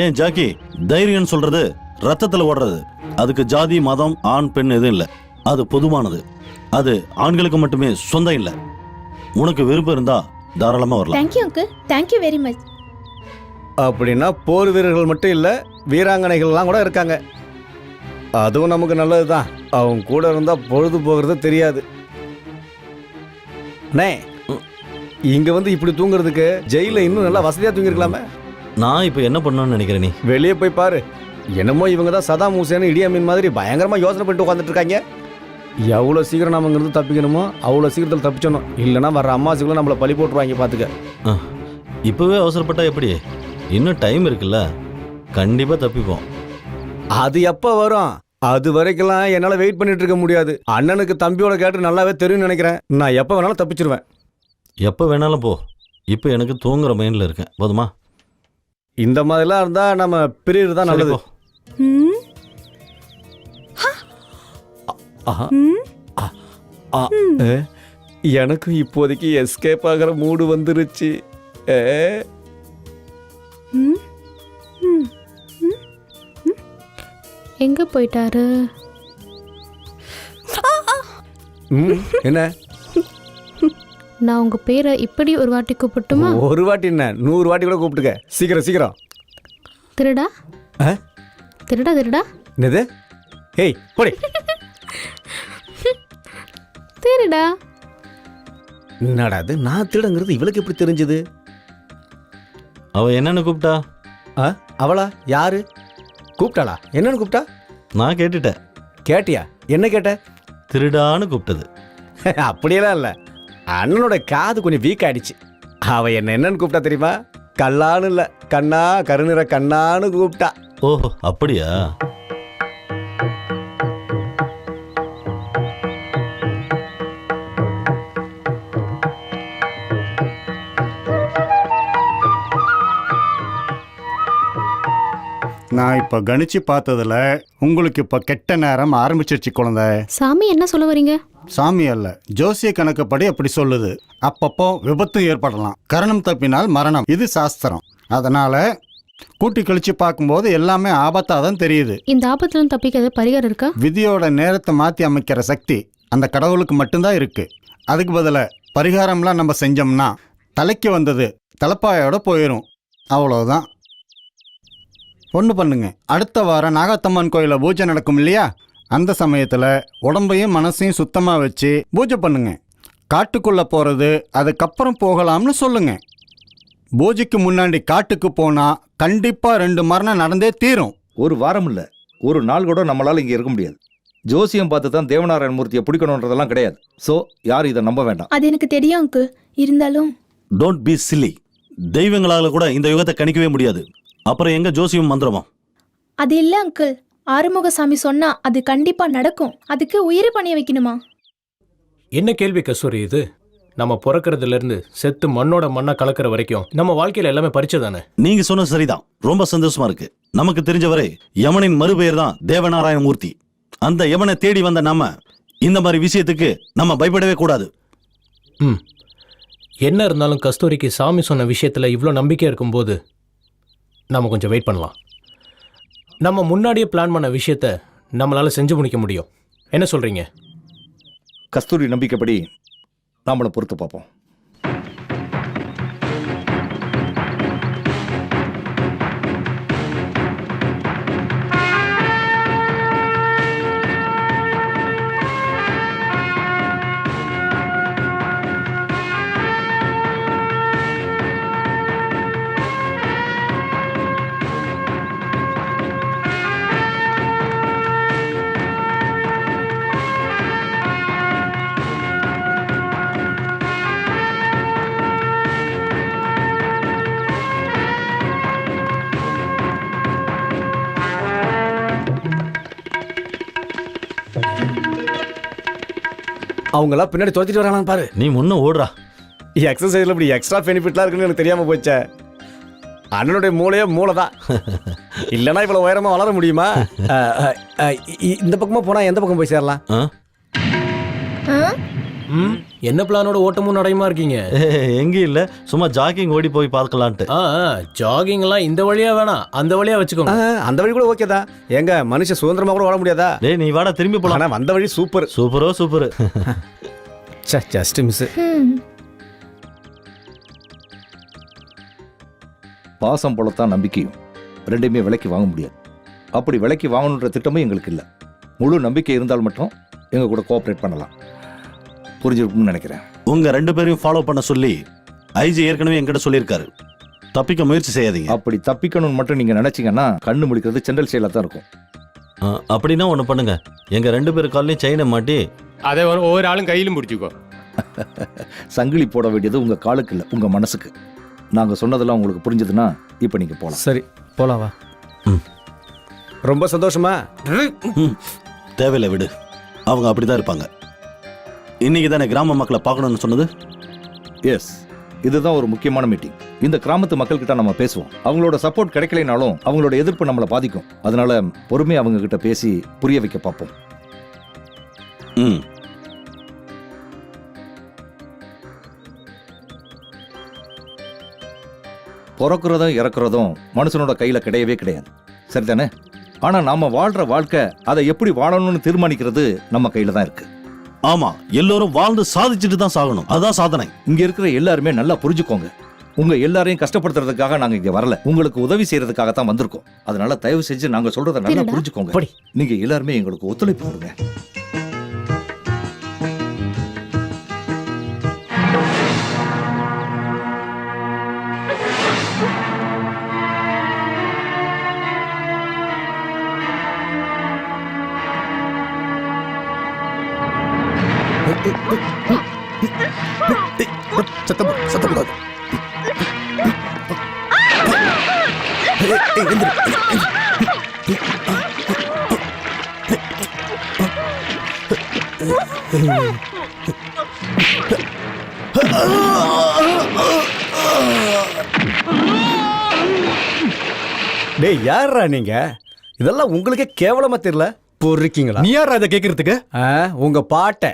ஏன் ஜாக்கி, தைரியம் சொல்றது ரத்தத்துல ஓடுறது. அதுக்கு ஜாதி, மதம், ஆண் பெண் எதுவும் இல்லை. அது பொதுவானது. அது ஆண்களுக்கு மட்டுமே சொந்தம் இல்லை. உனக்கு விருப்பம் இருந்தா தாராளமா வரலாம். Thank you uncle, thank you very much. அப்படின்னா போர் வீரர்கள் மட்டும் இல்ல, வீராங்கனைகள்லாம் கூட இருக்காங்க. அதுவும் நமக்கு நல்லது தான். அவங்க கூட இருந்தா பொழுது போகிறது தெரியாது. அண்ணே, இங்க வந்து இப்படி தூங்குறதுக்கு ஜெயில இன்னும் நல்லா வசதியா தூங்கிருக்கலாமே. நான் இப்ப என்ன பண்ணணும்னு நினைக்கிறேன்? நீ வெளியே போய் பாரு. என்னமோ இவங்க தான் சதாம் ஹுசேன், இடியாமீன் மாதிரி பயங்கரமா யோசனை பண்ணிட்டு உட்காந்துட்டு இருக்காங்க. எவ்வளோ சீக்கிரம் நம்ம இங்கிருந்து தப்பிக்கணுமோ அவ்வளோ சீக்கிரத்தில் தப்பிச்சணும். இல்லைன்னா வர அம்மாசுக்குள்ள நம்மளை பழி போட்டுருவாங்க. பார்த்துக்க. இப்பவே அவசரப்பட்டா எப்படி? இன்னும் டைம் இருக்குல்ல, கண்டிப்பா தப்பிப்போம். அது எப்போ வரும்? அது வரைக்கும்லாம் என்னால் வெயிட் பண்ணிட்டு இருக்க முடியாது. அண்ணனுக்கு தம்பியோட கேட்டு நல்லாவே தெரியும்னு நினைக்கிறேன். நான் எப்போ வேணாலும் தப்பிச்சிருவேன். எப்போ வேணாலும் போ. இப்போ எனக்கு தூங்குற மைண்டில் இருக்கேன். போதுமா? இந்த மாதிரிலாம் இருந்தால் நம்ம பிரியர் தான் நல்லது. எனக்கும் இப்போதைக்கு எஸ்கேப் ஆகிற மூடு வந்துருச்சு. எங்க போயிட்டாரு? என்ன? நான் உங்க பேரை இப்படி ஒரு வாட்டி கூப்பிட்டுமா? ஒரு வாட்டி என்ன, 100 வாட்டி கூட கூப்பிட்டுக்க. சீக்கிரம் சீக்கிரம். திருடா திருடா திருடா. என்னது? ஏய் போடி. திருடா. என்னடா அது? நான் திருடங்கிறது இவளுக்கு எப்படி தெரிஞ்சது? அவ என்னன்னு கூப்பிட்டா? அவளா? யாரு கூப்பிட்டாளா? என்னன்னு கூப்பிட்டா? நான் கேட்டுட்டேன். கேட்டியா? என்ன கேட்ட? திருடான்னு கூப்பிட்டது. அப்படியெல்லாம் இல்லை, அண்ணனோட காது கொஞ்சம் வீக் ஆயிடுச்சு. அவ என்னன்னு கூப்பிட்டா தெரியுமா? கல்லான்னு இல்லை, கண்ணா, கருநிற கண்ணான்னு கூப்பிட்டா. ஓஹோ, அப்படியா? நான் இப்போ கணிச்சு பார்த்ததுல உங்களுக்கு இப்போ கெட்ட நேரம் ஆரம்பிச்சிருச்சு குழந்தை. சாமி என்ன சொல்ல வரீங்க? சாமி அல்ல, ஜோசிய கணக்குப்படி அப்படி சொல்லுது. அப்பப்போ விபத்து ஏற்படலாம். கரணம் தப்பினால் மரணம், இது சாஸ்திரம். அதனால கூட்டி கழிச்சு பார்க்கும்போது எல்லாமே ஆபத்தாக தான் தெரியுது. இந்த ஆபத்துல தப்பிக்க பரிகாரம் இருக்கா? விதியோட நேரத்தை மாற்றி அமைக்கிற சக்தி அந்த கடவுளுக்கு மட்டும்தான் இருக்கு. அதுக்கு பதிலாக பரிகாரம்லாம் நம்ம செஞ்சோம்னா தலைக்கு வந்தது தலைப்பாயோட போயிடும். அவ்வளோதான். ஒன்று பண்ணுங்க, அடுத்த வாரம் நாகாத்தம்மன் கோயிலில் பூஜை நடக்கும் இல்லையா, அந்த சமயத்தில் உடம்பையும் மனசையும் சுத்தமாக வச்சு பூஜை பண்ணுங்க. காட்டுக்குள்ளே போகிறது அதுக்கப்புறம் போகலாம்னு சொல்லுங்க. பூஜைக்கு முன்னாடி காட்டுக்கு போனால் கண்டிப்பாக 2 மரணம் நடந்தே தீரும். ஒரு வாரம் இல்லை, ஒரு நாள் கூட நம்மளால் இங்கே இருக்க முடியாது. ஜோசியம் பார்த்து தான் தேவநாராயண மூர்த்தியை பிடிக்கணுன்றதெல்லாம் கிடையாது. ஸோ யாரும் இதை நம்ப வேண்டாம். அது எனக்கு தெரியும் அங்கிள். இருந்தாலும் டோன்ட் பி சில்லி. தெய்வங்களால கூட இந்த யுகத்தை கணிக்கவே முடியாது. அப்புறம் எங்க ஜோசியம் மந்திரமா? அது இல்லை அங்கிள். ஆறுமுகசாமி சொன்னா அது கண்டிப்பா நடக்கும். அதுக்கு உயிர் பணிய வைக்கணுமா? என்ன கேள்வி கஸ்தூரி இது? நம்ம பிறக்கிறதுல இருந்து செத்து மண்ணோட மண்ணா கலக்கிற வரைக்கும் நம்ம வாழ்க்கையில எல்லாமே பறிச்சதானே? நீங்க சொன்னது சரிதான். ரொம்ப சந்தோஷமா இருக்கு. நமக்கு தெரிஞ்சவரை யமனின் மறுபெயர் தான் தேவநாராயண மூர்த்தி. அந்த யமனை தேடி வந்த நாம இந்த மாதிரி விஷயத்துக்கு நம்ம பயப்படவே கூடாது. என்ன இருந்தாலும் கஸ்தூரிக்கு சாமி சொன்ன விஷயத்துல இவ்வளோ நம்பிக்கை இருக்கும்போது நம்ம கொஞ்சம் வெயிட் பண்ணலாம். நம்ம முன்னாடியே பிளான் பண்ண விஷயத்த நம்மளால செஞ்சு முடிக்க முடியும். என்ன சொல்றீங்க? கஸ்தூரி நம்பிக்கைப்படி நாமளை பொறுத்து பார்ப்போம். அவங்களாம் பின்னாடி துரத்திட்டு வராங்களான்னு பாரு. நீ முன்ன ஓடுறா. எக்ஸசைஸ்ல இப்படி எக்ஸ்ட்ரா பெனிஃபிட்லாம் இருக்குன்னு எனக்கு தெரியாம போச்சே. அண்ணனுடைய மூளையே மூளை தான். இல்லைன்னா இவ்வளவு உயரமா வளர முடியுமா? இந்த பக்கமா போனா எந்த பக்கம் போய் சேரலாம்? என்ன பிளானோட ஓட்டமும் நடையுமா இருக்கீங்க? எங்க இல்ல, சும்மா ஜாகிங் ஓடி போய் பார்க்கலான்ட்டு. ஜாகிங் எல்லாம் இந்த வழியா வேணாம், அந்த வழியா வச்சுக்கோங்க. அந்த வழி கூட ஓகே தான். எங்க மனுஷன் சுதந்திரமா கூட ஓட முடியாதா? டேய் நீ வாடா திரும்பி போலாம். ஆனா வந்த வழி சூப்பர். சூப்பரோ சூப்பர். Just miss. பாசம் போலத்தான் நம்பிக்கையும், ரெண்டுமே விலைக்கு வாங்க முடியாது. அப்படி விலைக்கு வாங்கணுன்ற திட்டமும் எங்களுக்கு இல்லை. முழு நம்பிக்கை இருந்தால் மட்டும் எங்க கூட கோஆப்ரேட் பண்ணலாம். புரிஞ்சிருக்கும்னு நினைக்கிறேன். உங்க 2 பேரையும் ஃபாலோ பண்ண சொல்லி ஐஜி ஏற்கனவே என்கிட்ட சொல்லியிருக்காரு. தப்பிக்க முயற்சி செய்யாதீங்க. அப்படி தப்பிக்கணும்னு மட்டும் நீங்க நினைச்சீங்கன்னா கண்ணு முடிக்கிறது சென்ட்ரல் ஸ்டைல தான் இருக்கும். அப்படின்னா ஒன்று பண்ணுங்க, எங்க 2 பேர் காலையும் செயினை மாட்டி அதை ஒவ்வொரு ஆளும் கையிலும் பிடிச்சிக்கோ. சங்கிலி போட வேண்டியது உங்க காலுக்கு இல்லை, உங்க மனசுக்கு. நாங்க சொன்னதெல்லாம் உங்களுக்கு புரிஞ்சதுன்னா இப்ப நீங்க போலாம். சரி போலாம் வா. ரொம்ப சந்தோஷமா? தேவையில்லை விடு, அவங்க அப்படிதான் இருப்பாங்க. இன்னைக்கு தானே கிராம மக்களை பார்க்கணும்னு சொன்னது? எஸ், இதுதான் ஒரு முக்கியமான மீட்டிங். இந்த கிராமத்து மக்கள் கிட்ட நம்ம பேசுவோம். அவங்களோட சப்போர்ட் கிடைக்கலைனாலும் அவங்களோட எதிர்ப்பு நம்மளை பாதிக்கும். அதனால பொறுமையா அவங்க கிட்ட பேசி புரிய வைக்க பார்ப்போம். பிறக்கிறதும் இறக்குறதும் மனுஷனோட கையில கிடையவே கிடையாது, சரிதானே? ஆனா நாம வாழ்ற வாழ்க்கை அதை எப்படி வாழணும்னு தீர்மானிக்கிறது நம்ம கையில தான் இருக்கு. ஆமா, எல்லோரும் வாழ்ந்து சாதிச்சுட்டு தான் சாகணும், அதுதான் சாதனை. இங்க இருக்கிற எல்லாருமே நல்லா புரிஞ்சுக்கோங்க. உங்க எல்லாரையும் கஷ்டப்படுத்துறதுக்காக நாங்க இங்க வரல, உங்களுக்கு உதவி செய்யறதுக்காக தான் வந்திருக்கோம். அதனால தயவு செஞ்சு நாங்க சொல்றதை நல்லா புரிஞ்சுக்கோங்க. நீங்க எல்லாருமே எங்களுக்கு ஒத்துழைப்பு கொடுங்க. சத்தம் டேய் யாரா நீங்க? இதெல்லாம் உங்களுக்கே கேவலமா தெரியல? பொறுக்கீங்களா? நீ யாரா அதை கேட்கறதுக்கு? உங்க பாட்டை.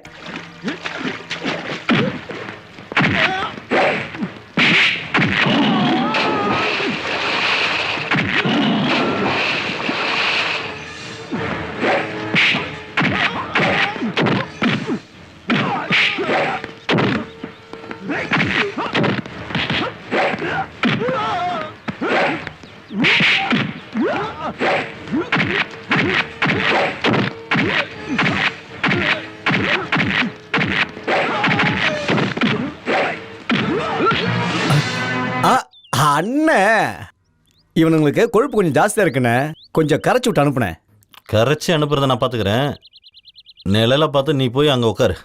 அண்ணன் இவனுங்களுக்கு கொழுப்பு கொஞ்சம் ஜாஸ்தியா இருக்குண்ணே, கொஞ்சம் கரைச்சி விட்டு அனுப்புனேன். கரைச்சி அனுப்புறத நான் பார்த்துக்கிறேன். நிழல பார்த்து நீ போய் அங்கே உட்காரு.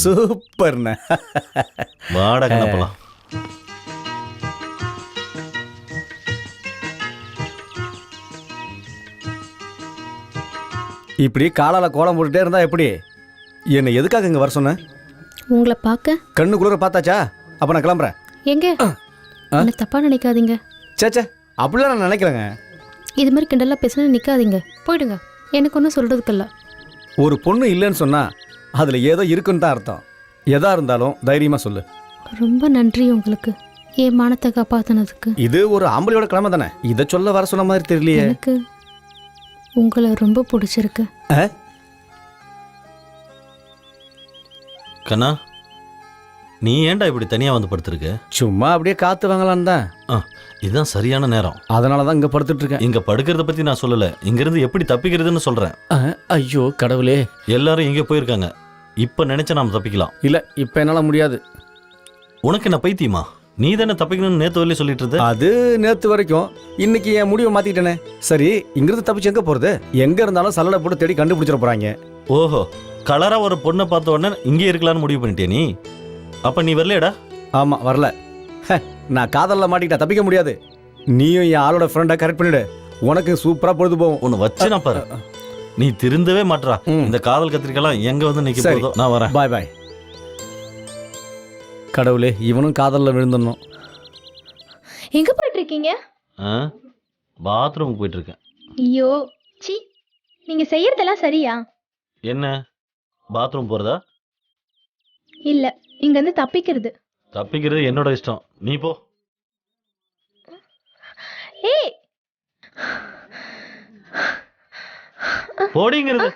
சூப்பர்ண்ணே. வாடா கணப்பலாம். இப்படி காலால கோலம் போட்டுட்டே இருந்தா எப்படி? என்னை எதுக்காக இங்க வர சொன்ன? உங்களை பார்க்க. கண்ணு குளிர பார்த்தாச்சா? அப்ப நான் கிளம்புறேன். எங்க என்ன தப்பா நினைக்காதீங்க. சேச்சே, அப்படிலாம் நான் நினைக்கிறேங்க. இது மாதிரி கிண்டலா பேசினா நிக்காதீங்க, போயிடுங்க. எனக்கு ஒன்றும் சொல்றதுக்கு ஒரு பொண்ணு இல்லைன்னு சொன்னா அதுல ஏதோ இருக்குன்னு தான் அர்த்தம். எதா இருந்தாலும் தைரியமா சொல்லு. ரொம்ப நன்றி உங்களுக்கு, என் மானத்தை காப்பாத்தினதுக்கு. இது ஒரு ஆம்பளையோட கிழமை தானே, இதை சொல்ல வர சொன்ன மாதிரி தெரியலையே. எனக்கு உங்களை ரொம்ப பிடிச்சிருக்கு. கண்ணா, நீ ஏன்டா இப்படி தனியா வந்து படுத்திருக்க? சும்மா அப்படியே காத்து வாங்கலான்னு தான். இதுதான் சரியான நேரம். அதனால தான் இங்க படுத்துட்டு இருக்கேன். இங்க படுக்கிறத பத்தி நான் சொல்லல, இங்க இருந்து எப்படி தப்பிக்கிறதுன்னு சொல்றேன். ஐயோ கடவுளே, எல்லாரும் எங்க போயிருக்காங்க. இப்ப நினைச்சா நாம தப்பிக்கலாம். இல்ல இப்ப என்னால முடியாது. உனக்கு என்ன பைத்தியமா? நீ தானே தப்பிக்கணும்னு நேத்து வரலே சொல்லிட்டு இருந்த. அது நேத்து வரைக்கும். இன்னைக்கு என் முடிவை மாத்திட்டேனே. சரி, இங்கிருந்து தப்பிச்சு எங்க போறது? எங்க இருந்தாலும் சல்லடை போட்டு தேடி கண்டுபிடிச்சிட போறாங்க. ஓஹோ, கலரா ஒரு பொண்ணை பார்த்த உடனே இங்கே இருக்கலாம்னு முடிவு பண்ணிட்டே நீ? அப்ப நீ வரலையடா? ஆமா வரல. நான் காதல்ல மாட்டிக்கிட்டா தப்பிக்க முடியாது. நீயும் என் ஆளோட ஃப்ரெண்டா கரெக்ட் பண்ணிடு, உனக்கு சூப்பரா பொழுது போகும். உன்னை வச்சு நான் பாரு, நீ திருந்தவே மாட்றா. இந்த காதல் கத்திரிக்கலாம் எங்க வந்து நிக்க போதோ. நான் வரேன். பாய் பாய். கடவுளே, இவனும் காதல்ல விழுந்துடணும். எங்க போயிட்டு இருக்கீங்க? பாத்ரூமுக்கு போயிட்டு இருக்கேன். ஐயோ சி, நீங்க செய்யறதெல்லாம் சரியா? என்ன பாத்ரூம் போறதா? இல்ல, இங்க இருந்து தப்பிக்கிறது. தப்பிக்கிறது என்னோட இஷ்டம், நீ போ. ஏய் போடிங்கிறது.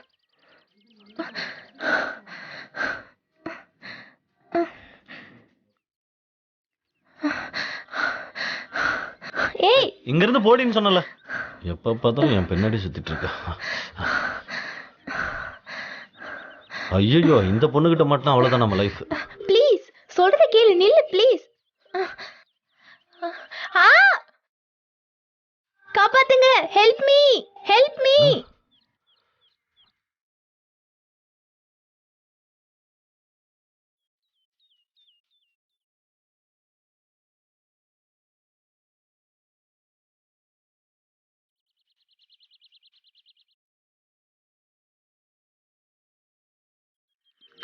ஏய் இங்க இருந்து போடின்னு சொன்னல. எப்ப பார்த்தாலும் என் பின்னாடி சுத்திட்டு இருக்க. ஐயோ, இந்த பொண்ணுகிட்ட மட்டும் அவ்வளவுதான் நம்ம லைஃப். ப்ளீஸ் சொல்றத கேளு, நில்லு ப்ளீஸ். காப்பாத்துங்க, ஹெல்ப் மீ, ஹெல்ப் மீ.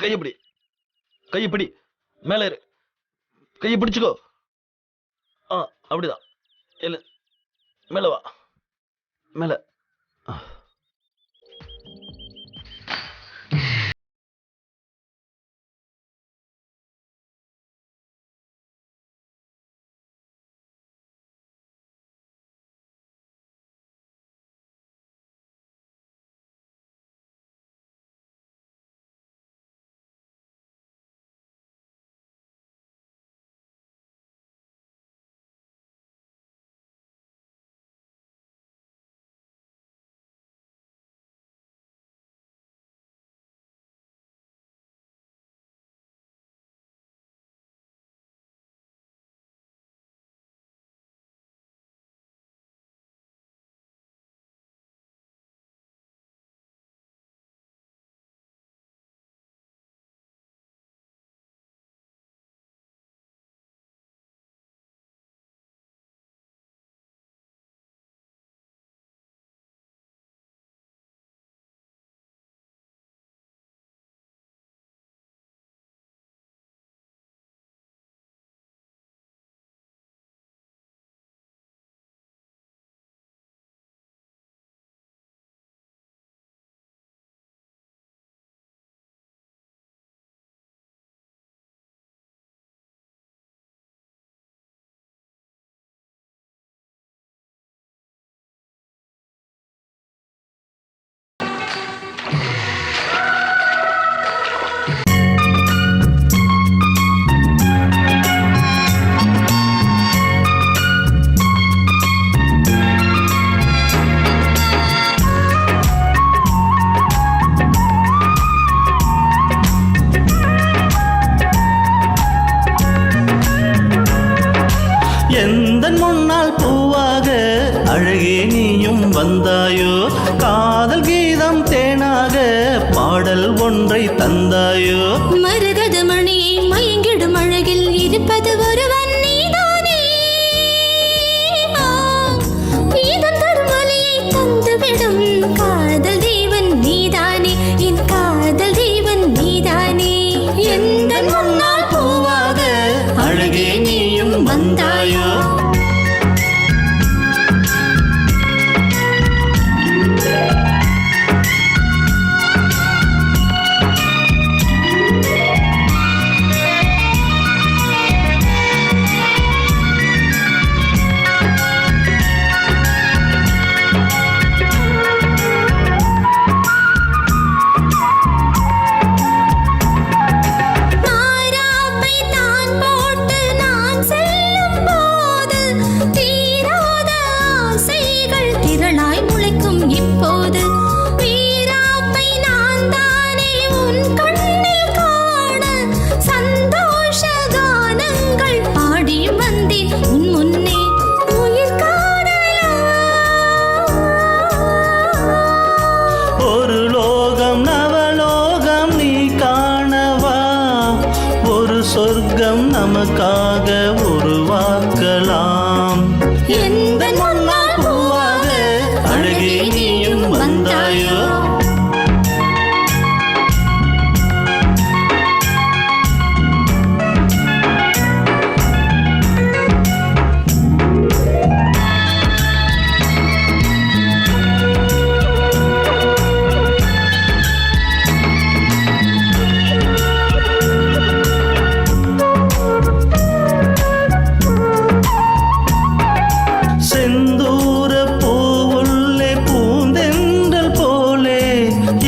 கையப்பிடி, கையப்பிடி, மேல இரு, கையை பிடிச்சுக்கோ. அப்படிதான். இல்ல, மேல வா, மேல. பாடல் ஒன்றை தந்தாயோ மரகத மணியை மயங்கிடும் அழகில் இருப்பது ஒருவன் நீதானே இதன் தருமலையை தந்துவிடும் காதல் தேவன் நீதானே என் காதல் தேவன் நீதானே எந்த முன்னால் பூவாக அழகே நீயும் வந்தாயோ மாறாப்பை தான் போட்டு நான் செல்லும் போது தீராத ஆசைகள் திரளாய் முளைக்கும் இப்போது வீராப்பை நான் தானே உன் கண்ணில் காண சந்தோஷ கானங்கள் பாடி வந்தேன் உன் முன்னே உயிர் காதலா ஒரு லோகம் நவலோகம் நீ காணவா ஒரு சொர்க்கம் நமக்காக உருவாக்கலாம் எந்த முன்னால் பூவாக அழகே நீயும் வந்தாயோ செந்தூர பூவுள்ளே பூந்தென்றல் போலே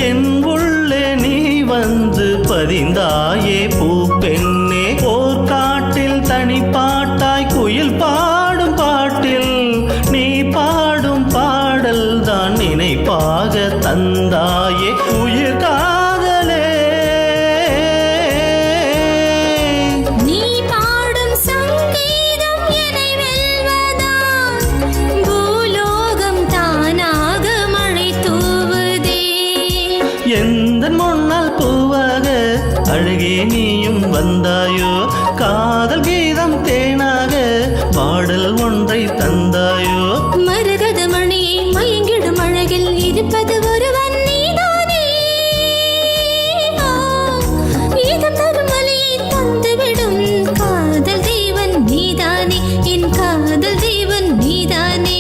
என் உள்ளே நீ வந்து பதிந்தாயே பூ பெண்ணே போர்க்காட்டில் தனிப்பாட்டாய் குயில் பாடும் பாட்டில் நீ பாடும் பாடல் தான் நினைப்பாக தந்தாயே உயிர் காதலே நீ பாடும் சங்கீதம் என்னை வெல்வதால் பூலோகம் தானாக மழை தூவுதே எந்த முன்னால் பூவாக அழகே நீயும் வந்தாயோ காதல் கீதம் தேனாக பாடல் ஒன்றை தந்தாயோ மரகத மணியை மயங்கிடும் அழகில் இருப்பது ஒருவன் நீதானே இதன் தருமலையை தந்துவிடும் காதல் தேவன் நீதானே என் காதல் தேவன் நீதானே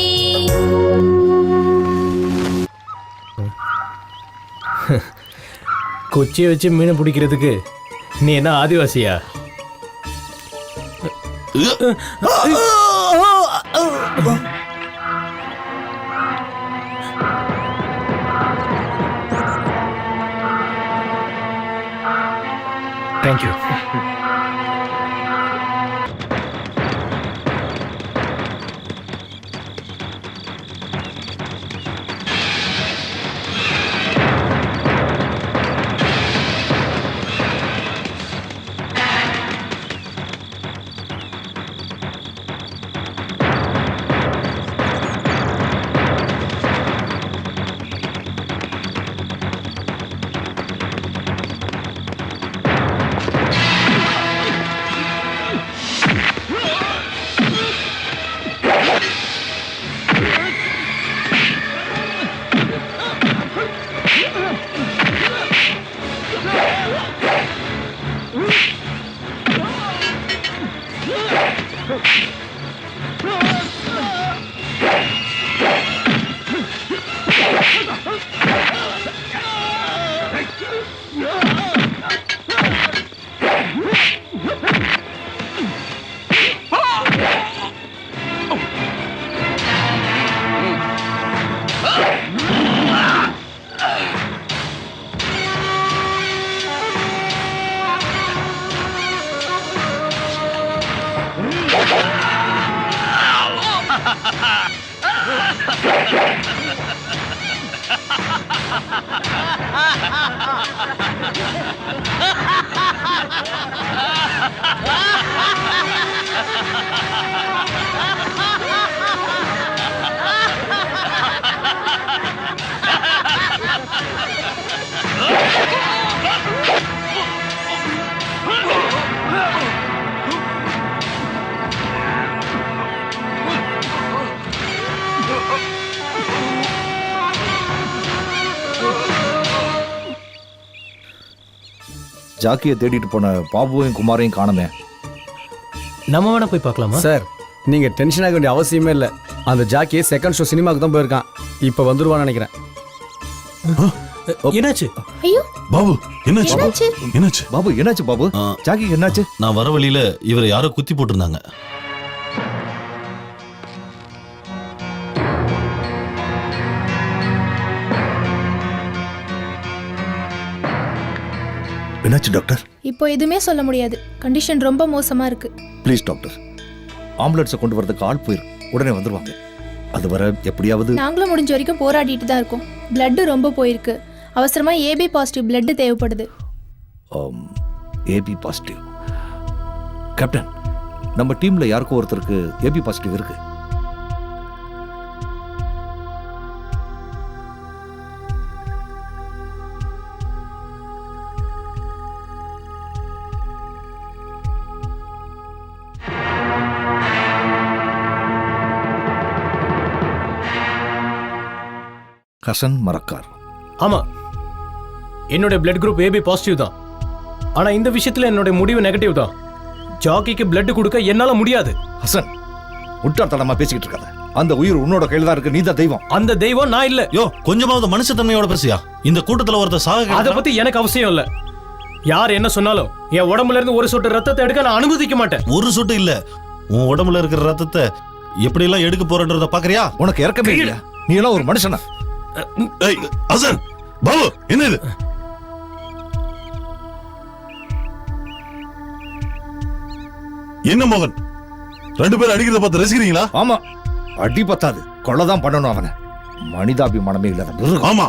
கொச்சியை வச்சு மீனை பிடிக்கிறதுக்கு நீ என்ன ஆதிவாசியா? தேங்க்யூ. Ha ha ha! ஜாக்கியை தேடிட்டு போன பாபுவையும் குமாரையும் காணுமே. நம்ம வேணா போய் பார்க்கலாமா? சார் நீங்க டென்ஷன் ஆக வேண்டிய அவசியமே இல்லை. அந்த ஜாக்கி செகண்ட் ஷோ சினிமாவுக்கு தான் போயிருக்கான். இப்போ வந்துருவான்னு நினைக்கிறேன். என்னாச்சு? ஐயோ பாபு என்னாச்சு என்னாச்சு? என்னாச்சு பாபு என்னாச்சு பாபு? ஜாக்கி என்னாச்சு? நான் வர வழியில இவரை யாரோ குத்தி போட்டிருந்தாங்க. என்னாச்சு டாக்டர்? இப்போ எதுவுமே சொல்ல முடியாது. கண்டிஷன் ரொம்ப மோசமா இருக்கு. ப்ளீஸ் டாக்டர், ஆம்புலன்ஸை கொண்டு வரதுக்கு ஆள் போயிரு, உடனே வந்துருவாங்க. அது வர எப்படியாவது. நாங்களும் முடிஞ்ச வரைக்கும் போராடிட்டு தான் இருக்கோம். பிளட் ரொம்ப போயிருக்கு. அவசரமா ஏபி பாசிட்டிவ் பிளட் தேவைப்படுது. AB positive. கேப்டன், நம்ம டீம்ல யாருக்கோ ஒருத்தருக்கு ஏபி பாசிட்டிவ் இருக்கு. ஹசன் மரக்கார். ஆமா, என்னோட பிளட் குரூப் ஏபி பாசிட்டிவ் தான். ஆனா இந்த விஷயத்துல என்னோட முடிவு நெகட்டிவ் தான். ஜாக்கிக்கு பிளட் கொடுக்க என்னால முடியாது. ஹசன், முட்டாள்தனமா பேசிக்கிட்டு இருக்காத. அந்த உயிர் உன்னோட கையில தான் இருக்கு. நீ தான் தெய்வம். அந்த தெய்வம் நான் இல்ல. யோ, கொஞ்சமாவது மனுஷத்தன்மையோட பேசியா? இந்த கூட்டத்துல ஒருத்தர் சாக. அத பத்தி எனக்கு அவசியம் இல்ல. யார் என்ன சொன்னாலும் என் உடம்புல இருந்து ஒரு சொட்டு ரத்தத்தை எடுக்க நான் அனுமதிக்க மாட்டேன். ஒரு சொட்டு இல்ல, உன் உடம்புல இருக்கிற ரத்தத்தை எப்படி எல்லாம் எடுக்க போறன்றத பாக்குறியா? உனக்கு இறக்கமே இல்ல. நீ எல்லாம் ஒரு மனுஷனா? ஹசன், பாபு, என்ன இது? என்ன மோகன், ரெண்டு பேரும் அடிக்கிறத பார்த்து ரசிக்கிறீங்களா? ஆமா, அடி பத்தாது, கொலைதான் பண்ணணும் அவனை. மனிதாபிமானமே இல்லாத. ஆமா,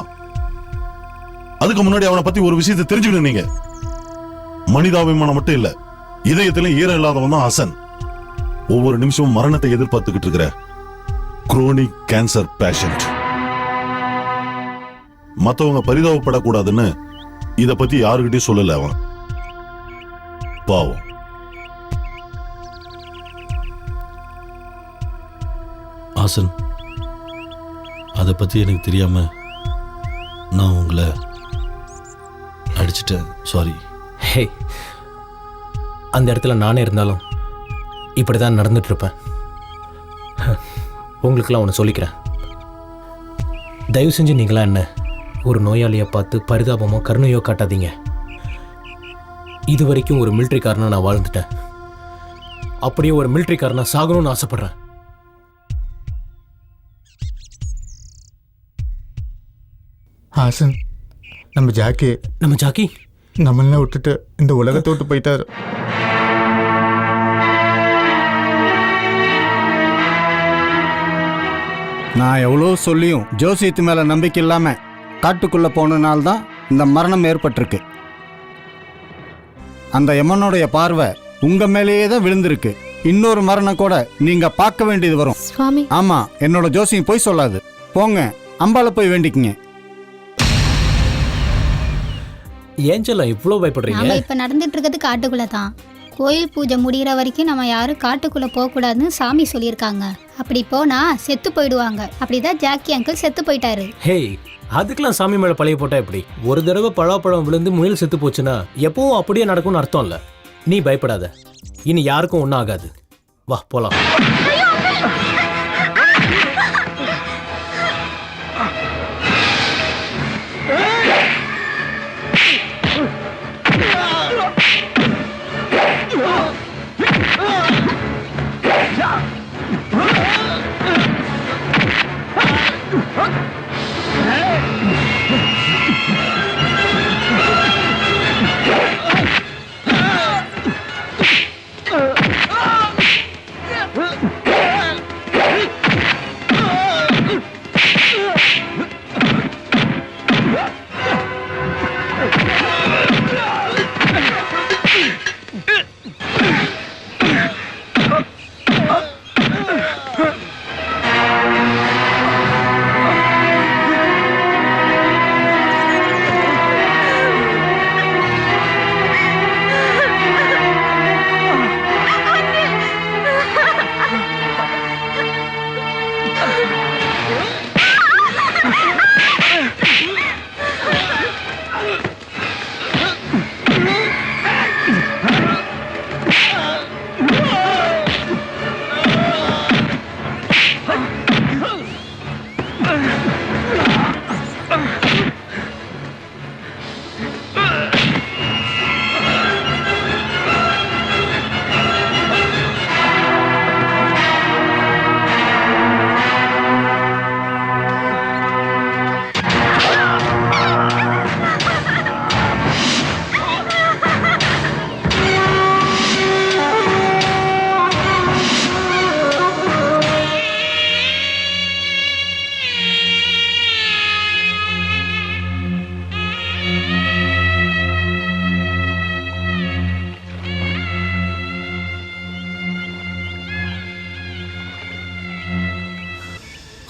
அதுக்கு முன்னாடி அவனை பத்தி ஒரு விஷயத்தை தெரிஞ்சுக்கணும். நீங்க மனிதாபிமானம் மட்டும் இல்ல, இதயத்திலும் ஈரம் இல்லாதவன் தான் ஹசன். ஒவ்வொரு நிமிஷமும் மரணத்தை எதிர்பார்த்துக்கிட்டு இருக்கிற குரோனிக் கேன்சர் பேஷண்ட். மத்தவங்க பரிதாபப்படக்கூடாதுன்னு இத பத்தி யாருக்கிட்டையும் சொல்லல அவன். பாவம். ஹாசன், அதை பத்தி எனக்கு தெரியாம நான் உங்களை அடிச்சிட்டேன். சாரி. ஹே, அந்த இடத்துல நானே இருந்தாலும் இப்படிதான் நடந்துட்டு இருப்பேன். உங்களுக்கெல்லாம் ஒன்று சொல்லிக்கிறேன். தயவு செஞ்சு நீங்களா என்ன ஒரு நோயாளியை பார்த்து பரிதாபமோ கருணையோ காட்டாதீங்க. இது வரைக்கும் ஒரு மிலிட்ரிக்காரனா நான் வாழ்ந்துட்டேன். அப்படியே ஒரு மிலிட்ரிக்காரனா சாகணும்னு ஆசைப்படுறேன். ஹாசன், நம்ம ஜாக்கி நம்மள விட்டுட்டு இந்த உலகத்தை விட்டு போயிட்டாரு. நான் எவ்வளோ சொல்லியும் ஜோசியத்து மேலே நம்பிக்கை இல்லாமல் காட்டுக்குள்ளே போனனால்தான் இந்த மரணம் ஏற்பட்டிருக்கு. அந்த யமனுடைய பார்வை உங்கள் மேலேயே தான் விழுந்திருக்கு. இன்னொரு மரணம் கூட நீங்கள் பார்க்க வேண்டியது வரும். சுவாமி. ஆமாம், என்னோட ஜோசியம் போய் சொல்லாது. போங்க, அம்பால போய் வேண்டிக்குங்க. ஏஞ்சலா இவ்வளோ பயப்படுறீங்க? நம்ம இப்போ நடந்துட்டு இருக்கிறது காட்டுக்குள்ளே தான். கோயில் பூஜை முடிகிற வரைக்கும் நம்ம யாரும் காட்டுக்குள்ளே போகக்கூடாதுன்னு சாமி சொல்லியிருக்காங்க. அப்படி போனா செத்து போயிடுவாங்க. அப்படிதான் ஜாக்கி அங்கிள் செத்து போயிட்டாரு. ஹே, அதுக்கெல்லாம் சாமி மேலே பழைய போட்டா எப்படி? ஒரு தடவை பழாப்பழம் விழுந்து முயல் செத்து போச்சுன்னா எப்பவும் அப்படியே நடக்கும்னு அர்த்தம் இல்லை. நீ பயப்படாத, இனி யாருக்கும் ஒன்றும் ஆகாது. வா போலாம்.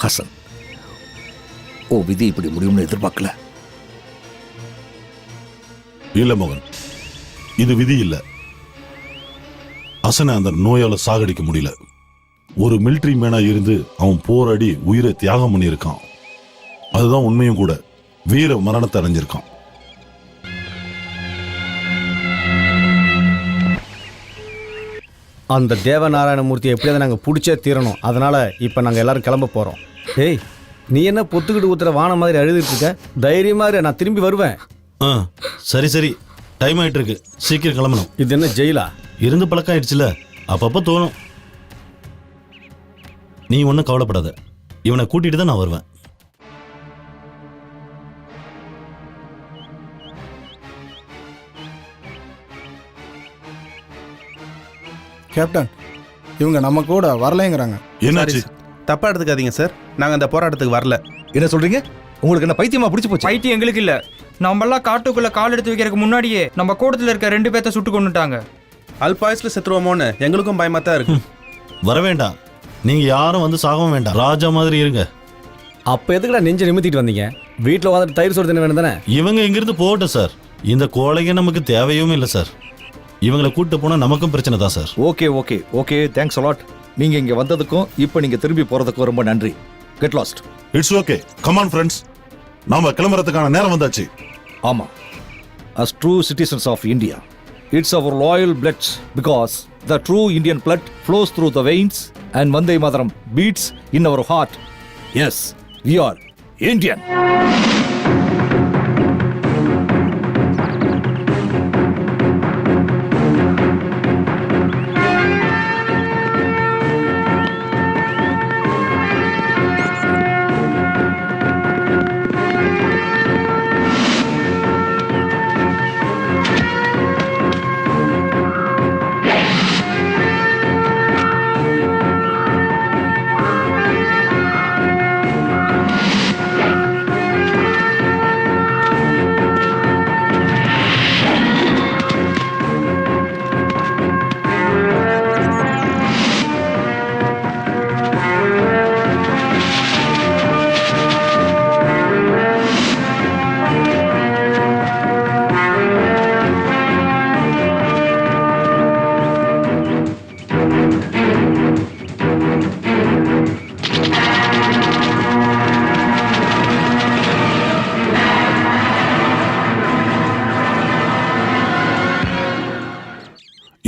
ஹசன், ஓ விதி இப்படி முடியும்னு எதிர்பார்க்கல. இல்ல மோகன், இது விதி இல்ல. ஹசனை அந்த நோயால சாகடிக்க முடியல. ஒரு மிலிட்டரி மேனா இருந்து அவன் போராடி உயிரை தியாகம் பண்ணியிருக்கான். அதுதான் உண்மையும் கூட. வீர மரணத்தை அடைஞ்சிருக்கான். அந்த தேவநாராயணமூர்த்தியை எப்படியாவது நாங்கள் பிடிச்சே தீரணும். அதனால இப்போ நாங்கள் எல்லாரும் கிளம்ப போகிறோம். ஏய், நீ என்ன பொத்துக்கிட்டு ஊத்துற வான மாதிரி அழுதுட்டு இருக்க? தைரியமா இரு, நான் திரும்பி வருவேன். சரி சரி, டைம் ஆயிட்டு இருக்கு, சீக்கிரம் கிளம்பணும். இது என்ன ஜெயிலா? இருந்து பழக்கம் ஆயிடுச்சுல, அப்பப்போ தோணும். நீ ஒன்றும் கவலைப்படாத, இவனை கூட்டிட்டு தான் நான் வருவேன். கேப்டன், இவங்க நம்ம கூட வரலைங்கிறாங்க. என்னாச்சு? தப்பா எடுத்துக்காதீங்க சார், நாங்க அந்த போராட்டத்துக்கு வரல. என்ன சொல்றீங்க? உங்களுக்கு என்ன பைத்தியமா பிடிச்சி போச்சு? பைத்தியம் எங்களுக்கு இல்ல. நம்மளாம் காட்டுக்குள்ள கால் எடுத்து வைக்கிறதுக்கு முன்னாடியே நம்ம கூட்டத்தில் இருக்க 2 பேர்த்த சுட்டு கொண்டுட்டாங்க. அல்பாயுஸ்ல செத்துருவோமோன்னு எங்களுக்கும் பயமா தான் இருக்கு. வர வேண்டாம், நீங்க யாரும் வந்து சாகவும் வேண்டாம், ராஜா மாதிரி இருங்க. அப்போ எதுக்குடா நெஞ்சு நிமித்திட்டு வந்தீங்க? வீட்டில் வந்துட்டு தயிர் சோறு தின வேணும் தானே? இவங்க இங்கிருந்து போகட்டும் சார், இந்த கோழைங்க நமக்கு தேவையும் இல்லை சார். இவங்களை கூட்டு போனா நமக்கும் பிரச்சனை தான் sir. Okay okay okay, thanks a lot. நீங்க இங்க வந்ததுக்கும் இப்போ நீங்க திரும்பி போறதுக்கும் ரொம்ப நன்றி. Get lost. It's okay, come on friends, நாம கிளம்புறதுக்கான நேரம் வந்தாச்சு. ஆமா, as true citizens of India, it's our loyal blood, because the true Indian blood flows through the veins and Vande Mataram beats in our heart. Yes, we are Indian.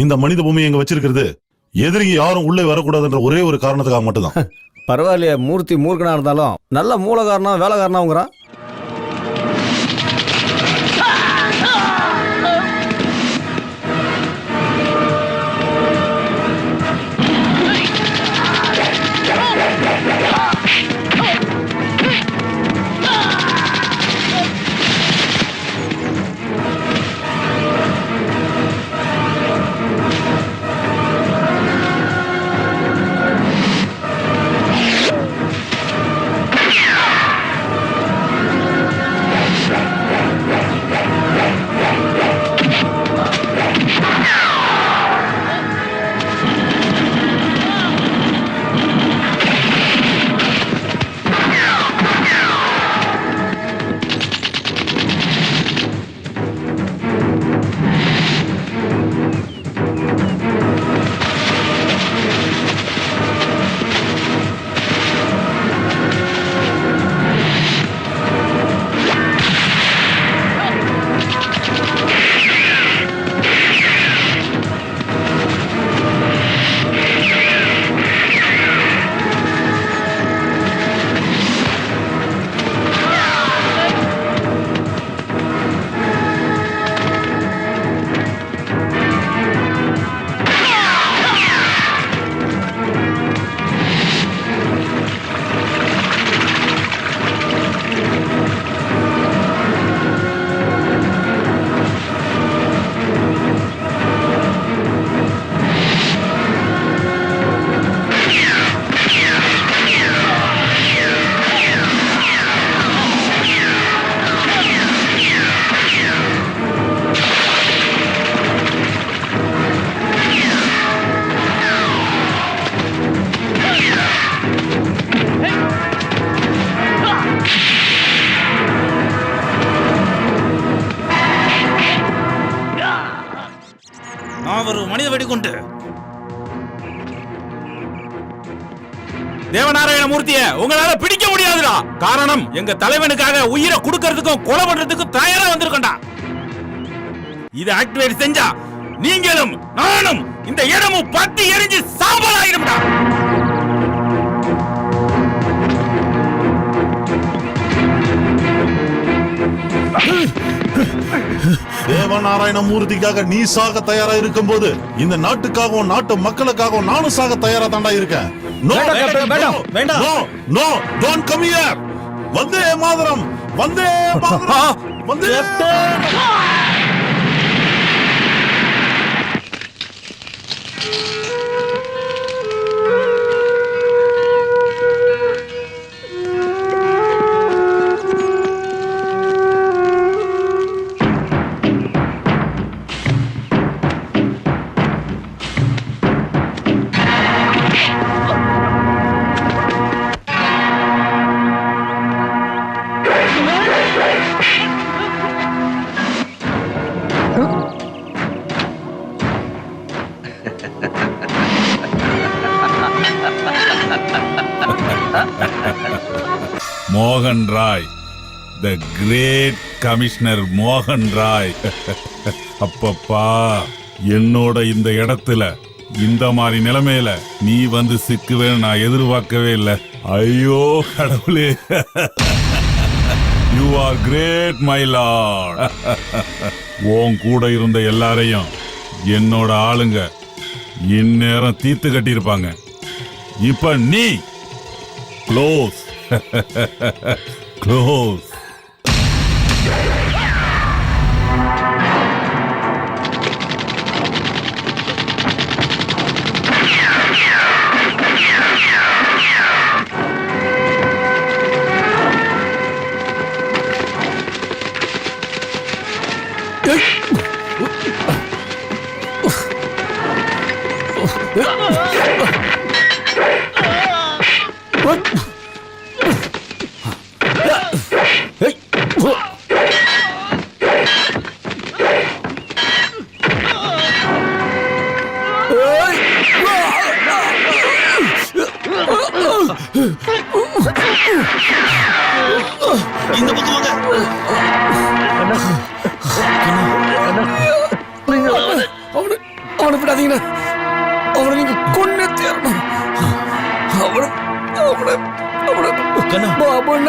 இந்த மனித பூமியை எங்க வச்சிருக்கிறது எதிரிங்க யாரும் உள்ளே வரக்கூடாதுன்ற ஒரே ஒரு காரணத்துக்காக மட்டும்தான். பரவாயில்லையே, மூர்த்தி மூர்க்கனா இருந்தாலும் நல்ல மூலகாரனா வேலைக்காரனாங்கிறான். அவர் மனித வெடிகுண்டு. தேவநாராயணமூர்த்திய உங்களால பிடிக்க முடியாதுடா. காரணம் எங்க தலைவனுக்காக உயிரை கொடுக்கறதுக்கும் கொலை பண்றதுக்கும் தயாரா வந்திருக்கண்டா. இதை ஆக்டிவேட் செஞ்சா நீங்களும் நானும் இந்த இடமும் பத்தி எரிஞ்சு சாம்பலாயிரும்டா. தேவநாராயணமூர்த்திக்காக நீ சாக தயாரா இருக்கும் போது இந்த நாட்டுக்காகவும் நாட்டு மக்களுக்காகவும் நானும் சாக தயாரா தாண்டா இருக்கேன். வந்தே மாதரம், வந்தே மாதரம், வந்தே. மோகன் ராய், த கிரேட் கமிஷனர் மோகன் ராய். அப்பப்பா, என்னோட இந்த இடத்துல இந்த மாதிரி நிலைமையில நீ வந்து சிக்குவேன்னு நான் எதிர்பார்க்கவே இல்லை. ஐயோ கடவுளே. You are great my lord. உன் கூட இருந்த எல்லாரையும் என்னோட ஆளுங்க இந்நேரம் தீர்த்து கட்டியிருப்பாங்க. இப்ப நீ க்ளோஸ். க்ளோஸ். இந்த பக்கம் அவனை விடாதீங்கண்ணா. அவனை நீங்க கொன்னே தேரணும். அவனை அவனை அவனை பாபண்ண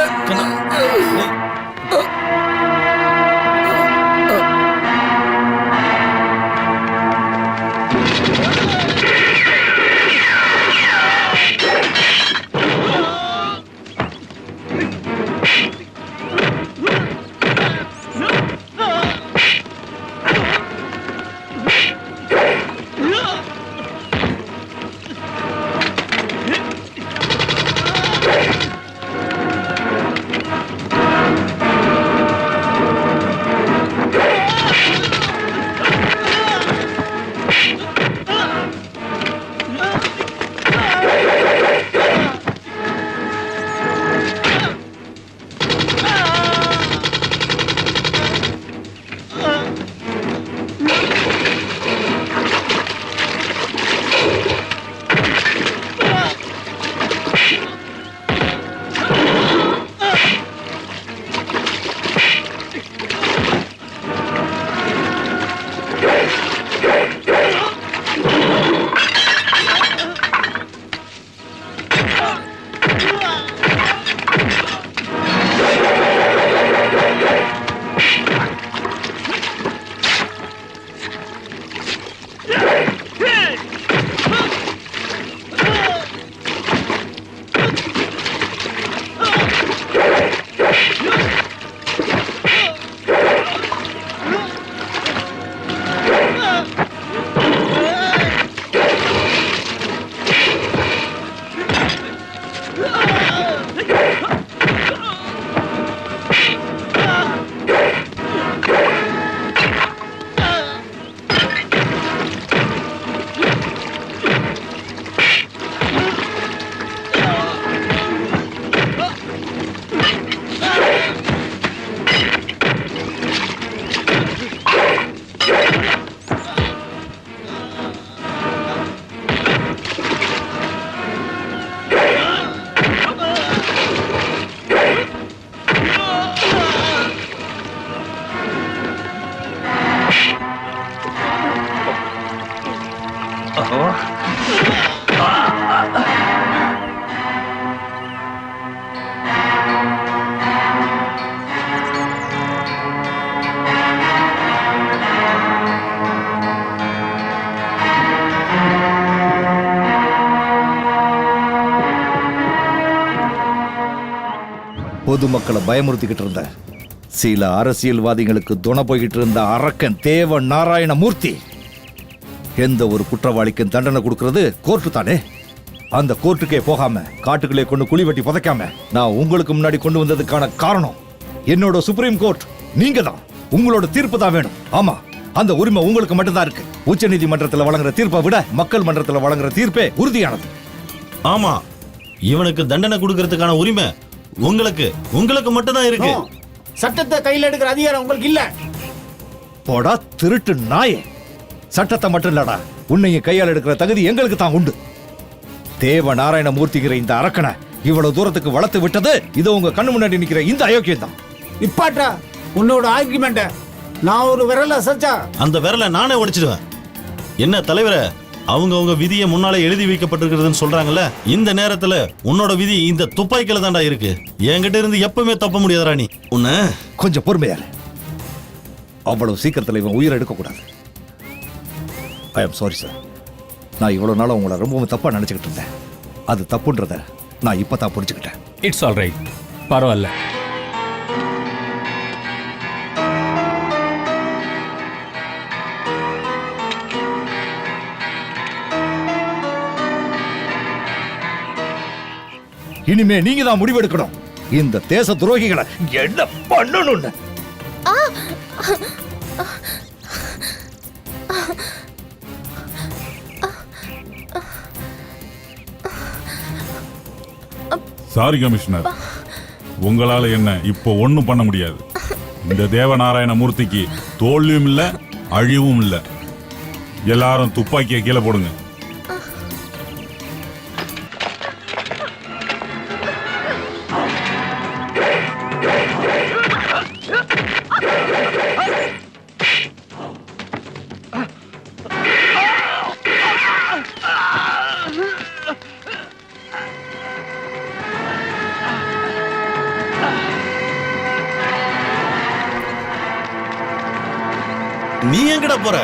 பொதுமக்களை பயமுறுத்திக்கிட்டு இருந்த சில அரசியல்வாதிகளுக்கு துணை போய்கிட்டு இருந்த அரக்கன் தேவ நாராயணமூர்த்தி எந்த ஒரு குற்றவாளிக்கும் தண்டனை கொடுக்கிறது கோர்ட்டு தானே. அந்த கோர்ட்டுக்கே போகாம காட்டுக்குள்ளே கொண்டு குழி வெட்டி புதைக்காம நான் உங்களுக்கு முன்னாடி கொண்டு வந்ததுக்கான காரணம் என்னோட சுப்ரீம் கோர்ட் நீங்க தான். உங்களோட தீர்ப்பு தான் வேணும். ஆமா, அந்த உரிமை உங்களுக்கு மட்டும்தான் இருக்கு. உச்ச நீதிமன்றத்தில் வழங்குற தீர்ப்பை விட மக்கள் மன்றத்தில் வழங்குற தீர்ப்பே உறுதியானது. ஆமா, இவனுக்கு தண்டனை கொடுக்கறதுக்கான உரிமை உங்களுக்கு மட்டும்தான் இருக்கு. சட்டத்தை கையில் எடுக்கிற அதிகாரம் உங்களுக்கு இல்ல. போடா திருட்டு நாயே. சட்டத்தை மட்டும் இல்லடா, உன்னையும் கையால் எடுக்கிற தகுதி எங்களுக்கு தான் உண்டு. தேவ நாராயணமூர்த்திங்கிற இந்த அரக்கனை இவ்வளவு தூரத்துக்கு வளர்த்து விட்டது இதோ உங்க கண்ணு முன்னாடி நிக்கிற இந்த அயோக்கியம் தான். இப்பாட்டா உன்னோட ஆர்குமெண்ட நான் ஒரு விரல அசைச்சா அந்த விரலை நானே உடைச்சிடுவேன். என்ன தலைவரே, அவங்க விதியை முன்னாலே எழுதி வைக்கப்பட்டிருக்கிறதுன்னு சொல்றாங்கல்ல, இந்த நேரத்துல உன்னோட விதி இந்த துப்பாக்கில தான்டா இருக்கு. என்கிட்ட இருந்து எப்பவுமே தப்ப முடியாதா நீ. உன்ன கொஞ்சம் பொறுமையாரு. அவ்வளவு சீக்கிரத்தில் இவன் உயிரை எடுக்கக்கூடாது. ஐ எம் சாரி சார். நான் இவ்வளவு நாள் உங்களை ரொம்பவும் தப்பா நினைச்சுக்கிட்டு இருந்தேன். அது தப்புன்றத நான் இப்பதான் புரிஞ்சுக்கிட்டேன். இட்ஸ் ஆல் ரைட், பரவாயில்ல. இனிமே நீங்க தான் முடிவெடுக்கணும். இந்த தேச துரோகிகளை என்ன பண்ணணும்னு. சாரி கமிஷனர், உங்களால என்ன இப்போ ஒண்ணும் பண்ண முடியாது. இந்த தேவநாராயண மூர்த்திக்கு தோல்வியும் இல்ல அழிவும் இல்ல. எல்லாரும் துப்பாக்கியை கீழே போடுங்க. நீ எங்கடா போற?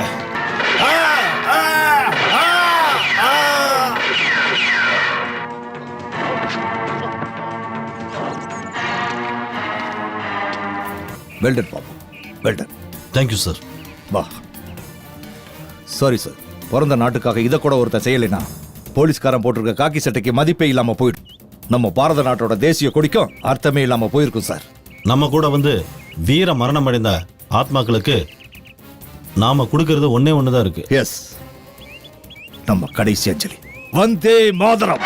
Well done Babu, well done. Thank you sir. வா. சாரி சார், பிறந்த நாட்டுக்காக இதை கூட ஒருத்தர் செய்யலைன்னா போலீஸ்காரன் போட்டிருக்க காக்கி சட்டைக்கு மதிப்பே இல்லாம போயிடும். நம்ம பாரத நாட்டோட தேசிய கொடிக்கும் அர்த்தமே இல்லாம போயிருக்கும் சார். நம்ம கூட வீர மரணம் அடைந்த ஆத்மாக்களுக்கு நாம கொடுக்கறது ஒன்னே ஒண்ணுதான் இருக்கு. எஸ், நம்ம கடைசி அஞ்சலி. வந்தே மாதரம்.